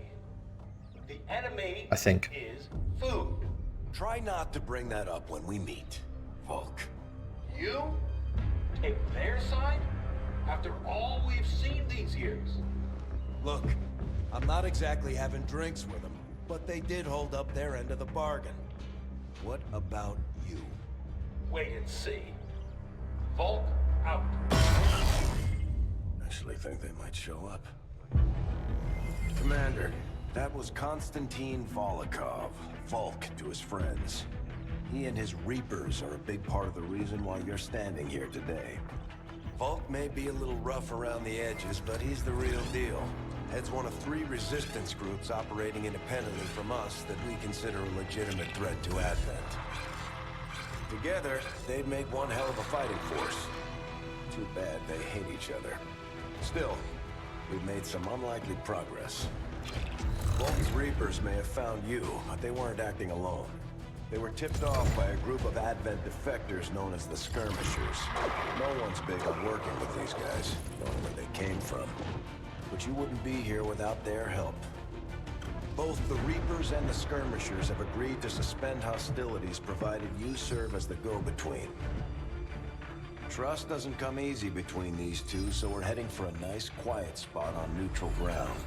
The enemy I think. is food. Try not to bring that up when we meet, Volk. You take their side after all we've seen these years. Look, I'm not exactly having drinks with them, but they did hold up their end of the bargain. What about you? Wait and see. Volk out. Actually think they might show up. Commander, that was Konstantin Volokov, Volk to his friends. He and his Reapers are a big part of the reason why you're standing here today. Volk may be a little rough around the edges, but he's the real deal. Heads one of 3 resistance groups operating independently from us that we consider a legitimate threat to Advent. Together, they'd make one hell of a fighting force. Too bad they hate each other. Still, we've made some unlikely progress. Volk's Reapers may have found you, but they weren't acting alone. They were tipped off by a group of Advent defectors known as the Skirmishers. No one's big on working with these guys, knowing where they came from. But you wouldn't be here without their help. Both the Reapers and the Skirmishers have agreed to suspend hostilities provided you serve as the go-between. Trust doesn't come easy between these two, so we're heading for a nice, quiet spot on neutral ground.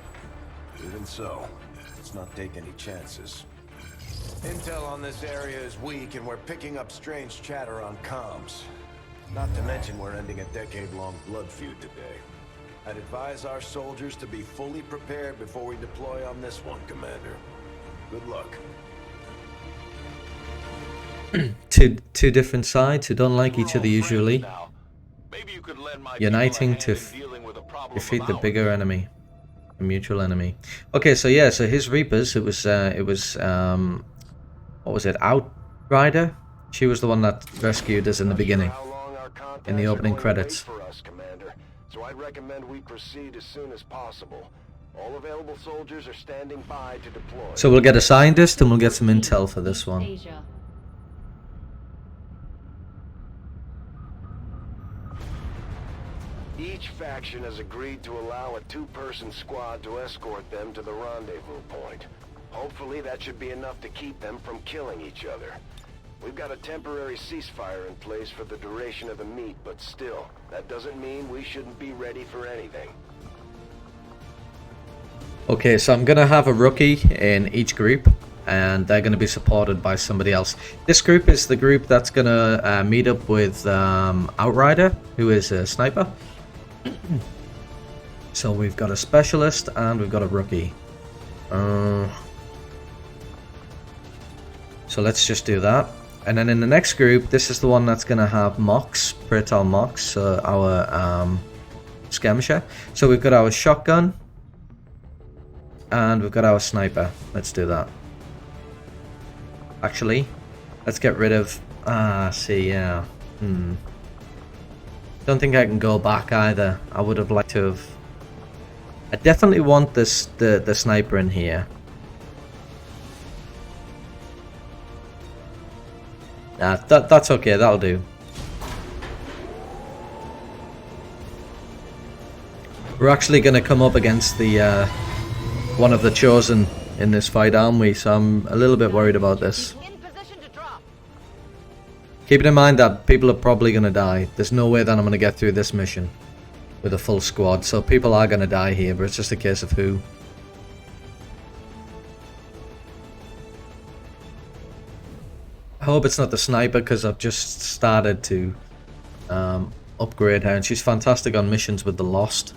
Even so, let's not take any chances. Intel on this area is weak, and we're picking up strange chatter on comms. Not to mention we're ending a decade-long blood feud today. I'd advise our soldiers to be fully prepared before we deploy on this one, Commander. Good luck. Two different sides who don't like each other usually, uniting to defeat the bigger enemy, a mutual enemy. Okay, so yeah, so his Reapers, it was what was it, Outrider? She was the one that rescued us in the beginning, in the opening credits. So I'd recommend we proceed as soon as possible. All available soldiers are standing by to deploy. So we'll get a scientist and we'll get some intel for this one. Asia. Each faction has agreed to allow a 2-person squad to escort them to the rendezvous point. Hopefully that should be enough to keep them from killing each other. We've got a temporary ceasefire in place for the duration of the meet, but still, that doesn't mean we shouldn't be ready for anything. Okay, so I'm gonna have a rookie in each group, and they're gonna be supported by somebody else. This group is the group that's gonna meet up with Outrider, who is a sniper. So we've got a specialist and we've got a rookie. So let's just do that. And then in the next group, this is the one that's going to have Mox, Praetor Mox, our skirmisher. So we've got our shotgun, and we've got our sniper. Let's do that. Actually, let's get rid of... yeah. Don't think I can go back either. I would have liked to have... I definitely want this the sniper in here. Nah, that's okay, that'll do. We're actually going to come up against the one of the Chosen in this fight, aren't we? So I'm a little bit worried about this. Keeping in mind that people are probably going to die. There's no way that I'm going to get through this mission with a full squad. So people are going to die here, but it's just a case of who. I hope it's not the sniper, because I've just started to upgrade her, and she's fantastic on missions with the Lost.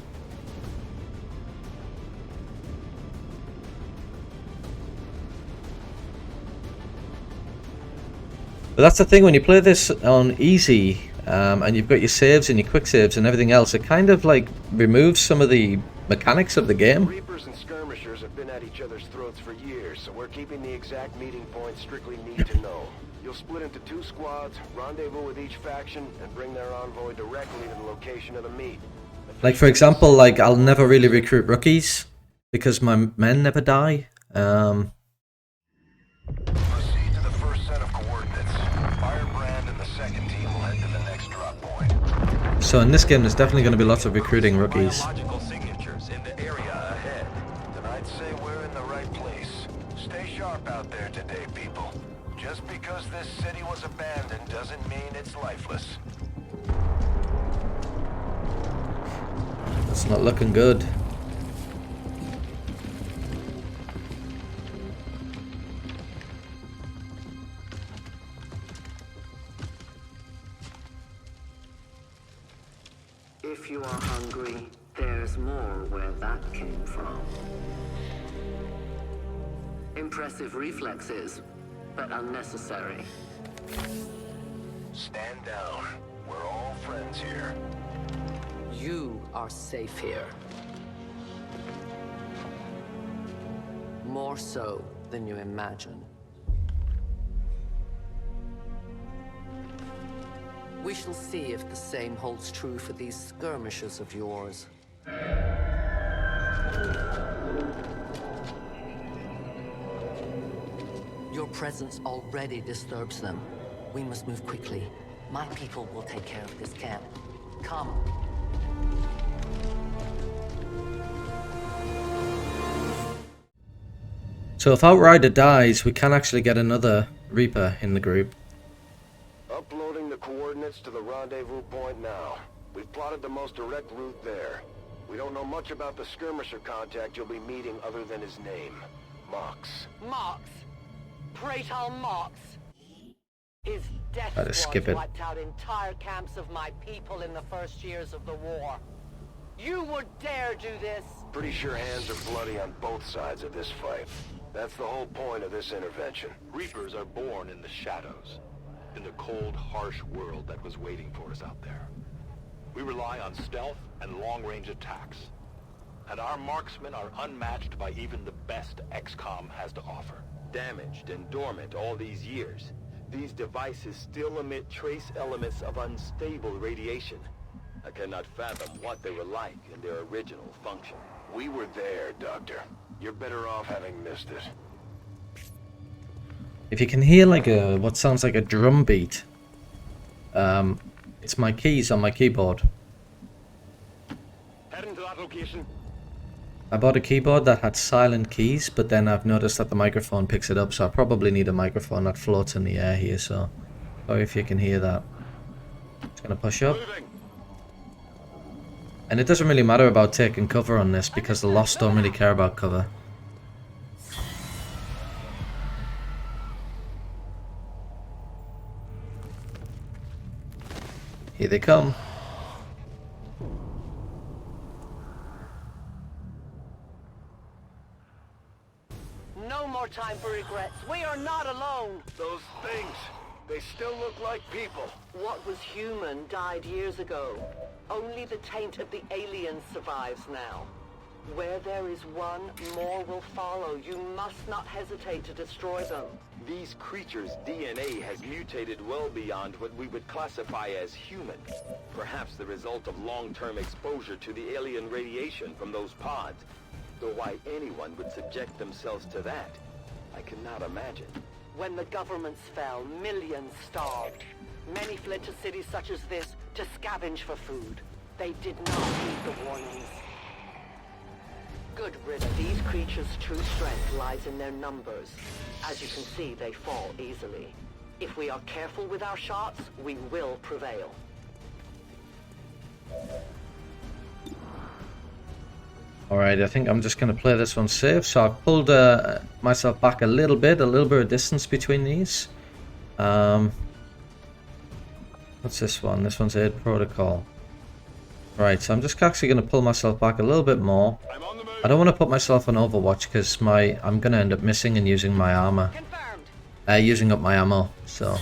But that's the thing, when you play this on easy, and you've got your saves and your quick saves and everything else, it kind of like removes some of the mechanics of the game. Reapers and skirmishers have been at each other's throats for years, so we're keeping the exact meeting point strictly need to know. You'll split into 2 squads, rendezvous with each faction, and bring their envoy directly to the location of the meet. Like, for example, like, I'll never really recruit rookies because my men never die. Proceed to the first set of coordinates. Firebrand and the second team will head to the next drop point. So in this game, there's definitely going to be lots of recruiting rookies. Biological signatures in the area ahead. Then I'd say we're in the right place. Stay sharp out there today, people. Just because this city was abandoned doesn't mean it's lifeless. It's not looking good. If you are hungry, there's more where that came from. Impressive reflexes, but unnecessary. Stand down. We're all friends here. You are safe here. More so than you imagine. We shall see if the same holds true for these skirmishers of yours. Your presence already disturbs them. We must move quickly. My people will take care of this camp. Come. So if Outrider dies, we can actually get another Reaper in the group. Uploading the coordinates to the rendezvous point now. We've plotted the most direct route there. We don't know much about the skirmisher contact you'll be meeting other than his name. Mox. Mox? Praetor Mox? His death I'll just skip it. wiped out entire camps of my people in the first years of the war. You would dare do this? Pretty sure hands are bloody on both sides of this fight. That's the whole point of this intervention. Reapers are born in the shadows, in the cold, harsh world that was waiting for us out there. We rely on stealth and long-range attacks, and our marksmen are unmatched by even the best XCOM has to offer. Damaged and dormant all these years, these devices still emit trace elements of unstable radiation. I cannot fathom what they were like in their original function. We were there, Doctor. You're better off having missed it. If you can hear like a what sounds like a drum beat, it's my keys on my keyboard. Heading to that location. I bought a keyboard that had silent keys, but then I've noticed that the microphone picks it up, so I probably need a microphone that floats in the air here, so sorry if you can hear that. Just gonna push up. And it doesn't really matter about taking cover on this, because the Lost don't really care about cover. Here they come. No more time for regrets. We are not alone. Those things, they still look like people. What was human died years ago. Only the taint of the aliens survives now. Where there is one, more will follow. You must not hesitate to destroy them. These creatures' DNA has mutated well beyond what we would classify as human. Perhaps the result of long-term exposure to the alien radiation from those pods. Though why anyone would subject themselves to that, I cannot imagine. When the governments fell, millions starved. Many fled to cities such as this to scavenge for food. They did not heed the warnings. Good riddance. These creatures' true strength lies in their numbers. As you can see, they fall easily. If we are careful with our shots, we will prevail. Alright, I think I'm just going to play this one safe. So I've pulled myself back a little bit of distance between these. What's this one? This one's Aid Protocol. Right, so I'm just actually going to pull myself back a little bit more. I don't want to put myself on Overwatch because I'm going to end up missing and using my armor. Using up my ammo, so...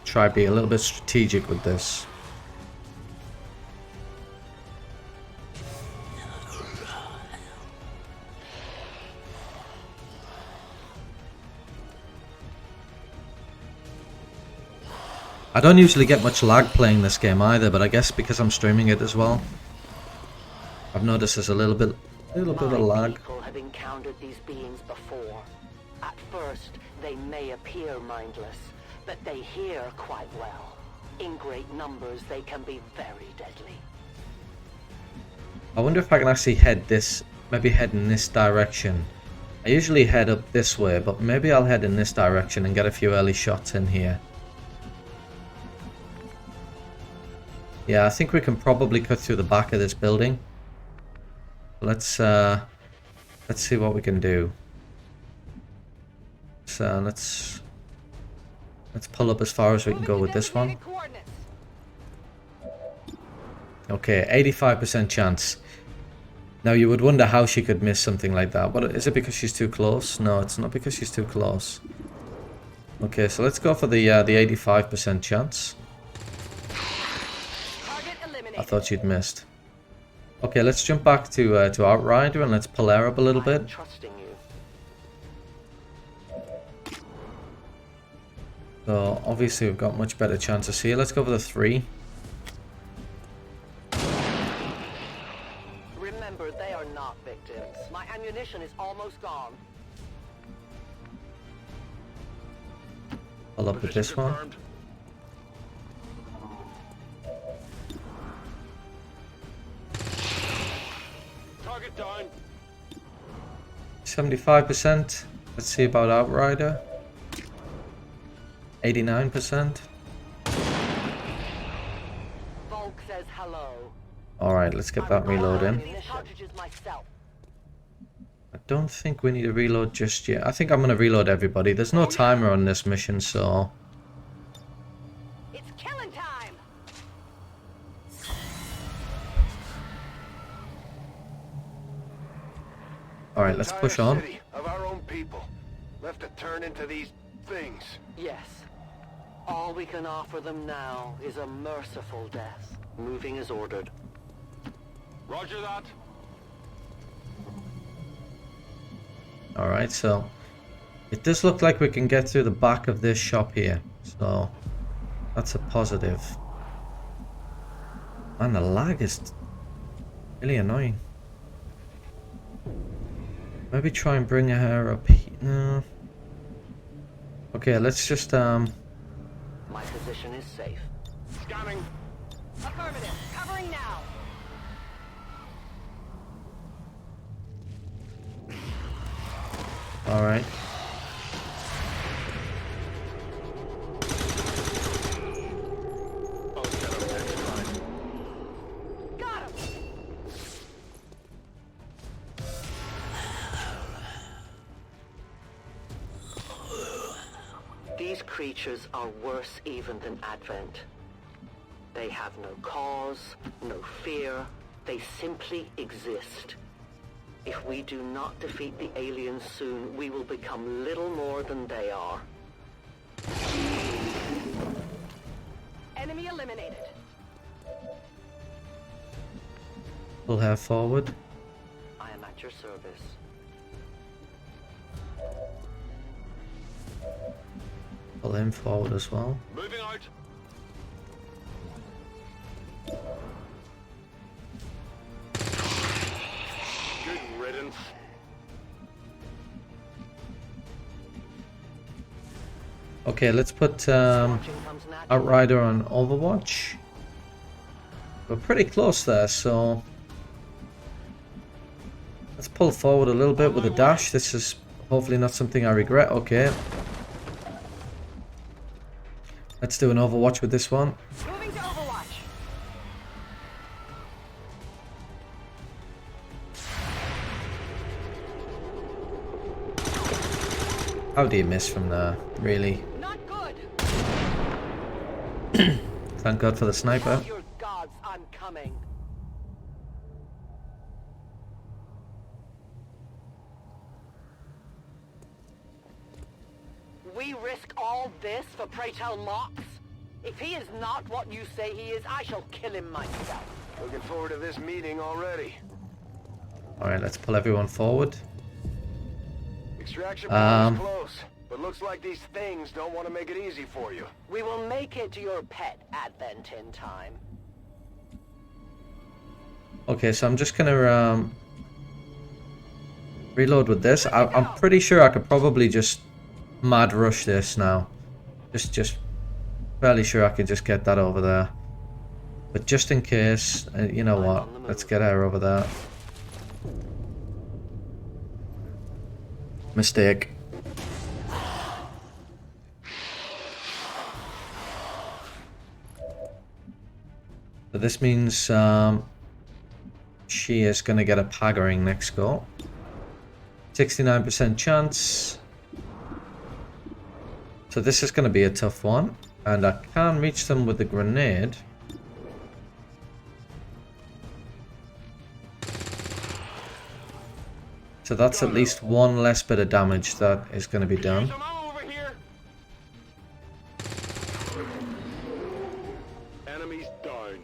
Try to be a little bit strategic with this. I don't usually get much lag playing this game either, but I guess because I'm streaming it as well, I've noticed there's a little bit of lag. People have encountered these beings before. At first, they may appear mindless, but they hear quite well. In great numbers, they can be very deadly. I wonder if I can actually head this, maybe head in this direction. I usually head up this way, but maybe I'll head in this direction and get a few early shots in here. Yeah, I think we can probably cut through the back of this building. Let's see what we can do. So let's pull up as far as we can go with this one. Okay, 85% chance. Now you would wonder how she could miss something like that. What is it, because she's too close? No, it's not because she's too close. Okay, so let's go for the 85% chance. I thought she'd missed. Okay, let's jump back to Outrider and let's pull her up a little bit. So obviously we've got much better chances here. Let's go for the 3. Remember, they are not victims. My ammunition is almost gone. Pull up with this one. Target down. 75%. Let's see about Outrider. 89%. Volk says hello. Alright, let's get that reload in. I don't think we need to reload just yet. I think I'm going to reload everybody. There's no timer on this mission, so... It's killing time. Alright, let's push on. City of our own people, left to turn into these things. Yes. All we can offer them now is a merciful death. Moving as ordered. Roger that. Alright, so... It does look like we can get through the back of this shop here. So... That's a positive. Man, the lag is... really annoying. Maybe try and bring her up here. No. Okay, let's just My position is safe. Scanning. Affirmative. Covering now. Alright. Got him. These creatures are worse even than Advent. They have no cause, no fear. They simply exist. If we do not defeat the aliens soon, we will become little more than they are. Enemy eliminated. pull her forward. I am at your service. Pull him forward as well. Moving out. Good riddance. Okay, let's put Outrider on Overwatch. We're pretty close there, so Let's pull forward a little bit with a dash. This is hopefully not something I regret. Okay. Let's do an Overwatch with this one. Moving to Overwatch. How do you miss from there? Really? Not good. Thank God for the sniper. Tell your gods I'm coming. We risk all this for Pray Tell Mox? If he is not what you say he is, I shall kill him myself. Looking forward to this meeting already. Alright, let's pull everyone forward. Extraction point is close, but looks like these things don't want to make it easy for you. We will make it your pet Advent in time. Okay, so I'm just gonna reload with this. I'm pretty sure I could probably just mad rush this now. Just fairly sure I could just get that over there. But just in case, you know what? Let's get her over there. Mistake. So this means she is going to get a Paggering next go. 69% chance. So this is going to be a tough one. And I can reach them with the grenade. So that's at least one less bit of damage that is going to be done. Enemies down.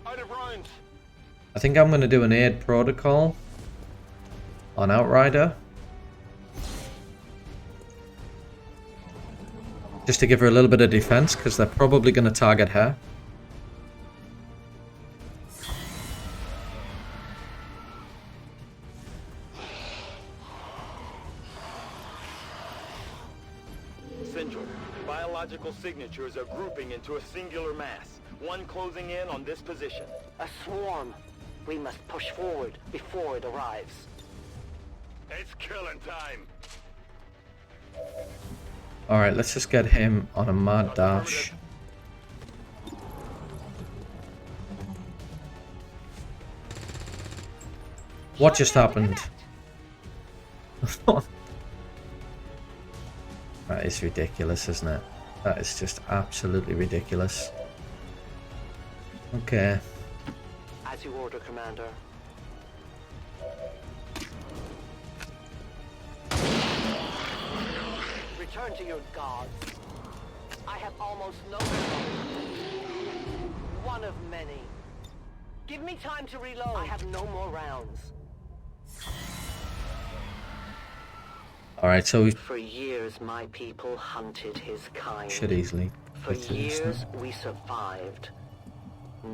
Out of rounds. I think I'm going to do an aid protocol on Outrider. Just to give her a little bit of defense, because they're probably going to target her. Central. Biological signatures are grouping into a singular mass. One closing in on this position. A swarm. We must push forward before it arrives. It's killing time. Alright, let's just get him on a mad dash. What just happened? That is ridiculous, isn't it? That is just absolutely ridiculous. Okay. As you order, Commander. Return to your gods. I have almost no ammo. One of many. Give me time to reload. I have no more rounds. Alright, so For years, my people hunted his kind. should easily. For years, we survived.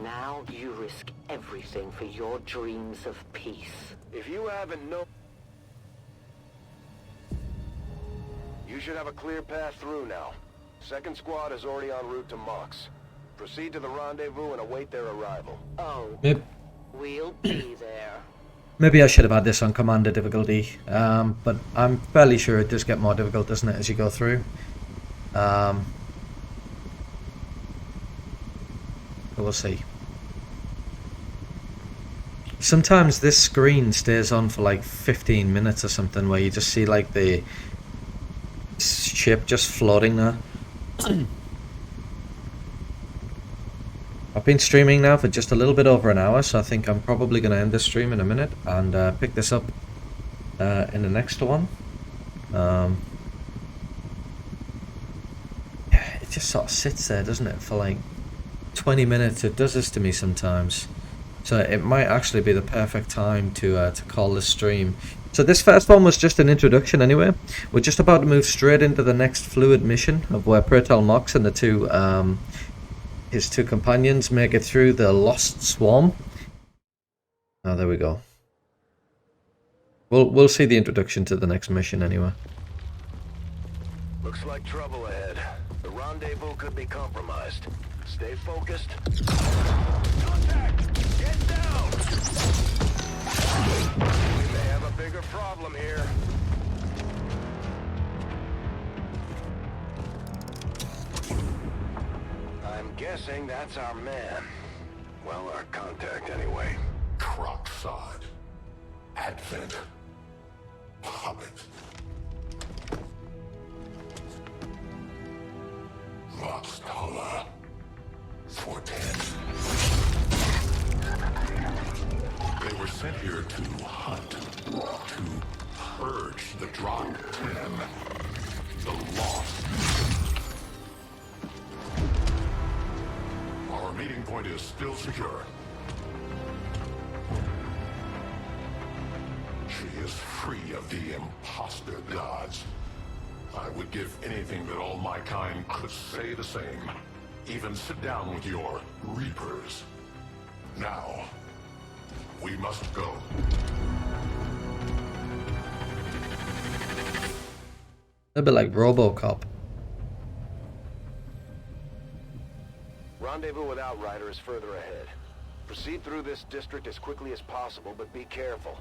Now you risk everything for your dreams of peace. If you haven't known... You should have a clear path through now. Second squad is already en route to Mox. Proceed to the rendezvous and await their arrival. Oh, Yep. we'll be there. Maybe I should have had this on Commander difficulty, but I'm fairly sure it does get more difficult, doesn't it, as you go through. But we'll see. Sometimes this screen stays on for like 15 minutes or something, where you just see like the ship just floating there. I've been streaming now for just a little bit over an hour, so I think I'm probably going to end this stream in a minute and pick this up in the next one. It just sort of sits there, doesn't it, for like 20 minutes. It does this to me sometimes. So it might actually be the perfect time to call this stream. So this first one was just an introduction anyway. We're just about to move straight into the next fluid mission of where Pray Tell Mox and the two his two companions make it through the Lost Swarm. Oh, there we go. We'll see the introduction to the next mission anyway. Looks like trouble ahead. The rendezvous could be compromised. Stay focused. Contact! Get down! We may have a bigger problem here. I'm guessing that's our man. Well, our contact anyway. Crocksod. Advent. Puppet. Voxtala. 410. They were sent here to hunt. To purge the Drop 10. The Lost. Our meeting point is still secure. She is free of the imposter gods. I would give anything that all my kind could say the same. Even sit down with your Reapers. Now, we must go. A bit like RoboCop. Rendezvous with Outrider is further ahead. Proceed through this district as quickly as possible, but be careful.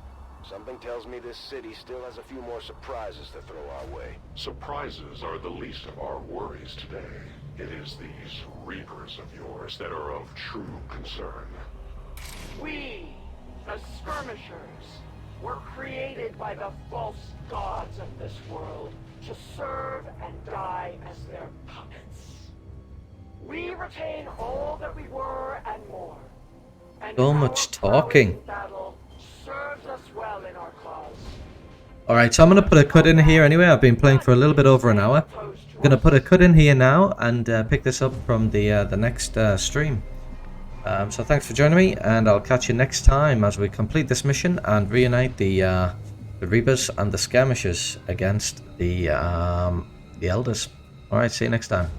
Something tells me this city still has a few more surprises to throw our way. Surprises are the least of our worries today. It is these Reapers of yours that are of true concern. We, the Skirmishers, were created by the false gods of this world to serve and die as their puppets. We retain all that we were and more. And So much talking. battle serves us well in our cause. Alright, so I'm going to put a cut in here anyway. I've been playing for a little bit over an hour. I'm going to put a cut in here now and pick this up from the next stream. So thanks for joining me, and I'll catch you next time as we complete this mission and reunite the Reapers and the Skirmishers against the Elders. Alright, see you next time.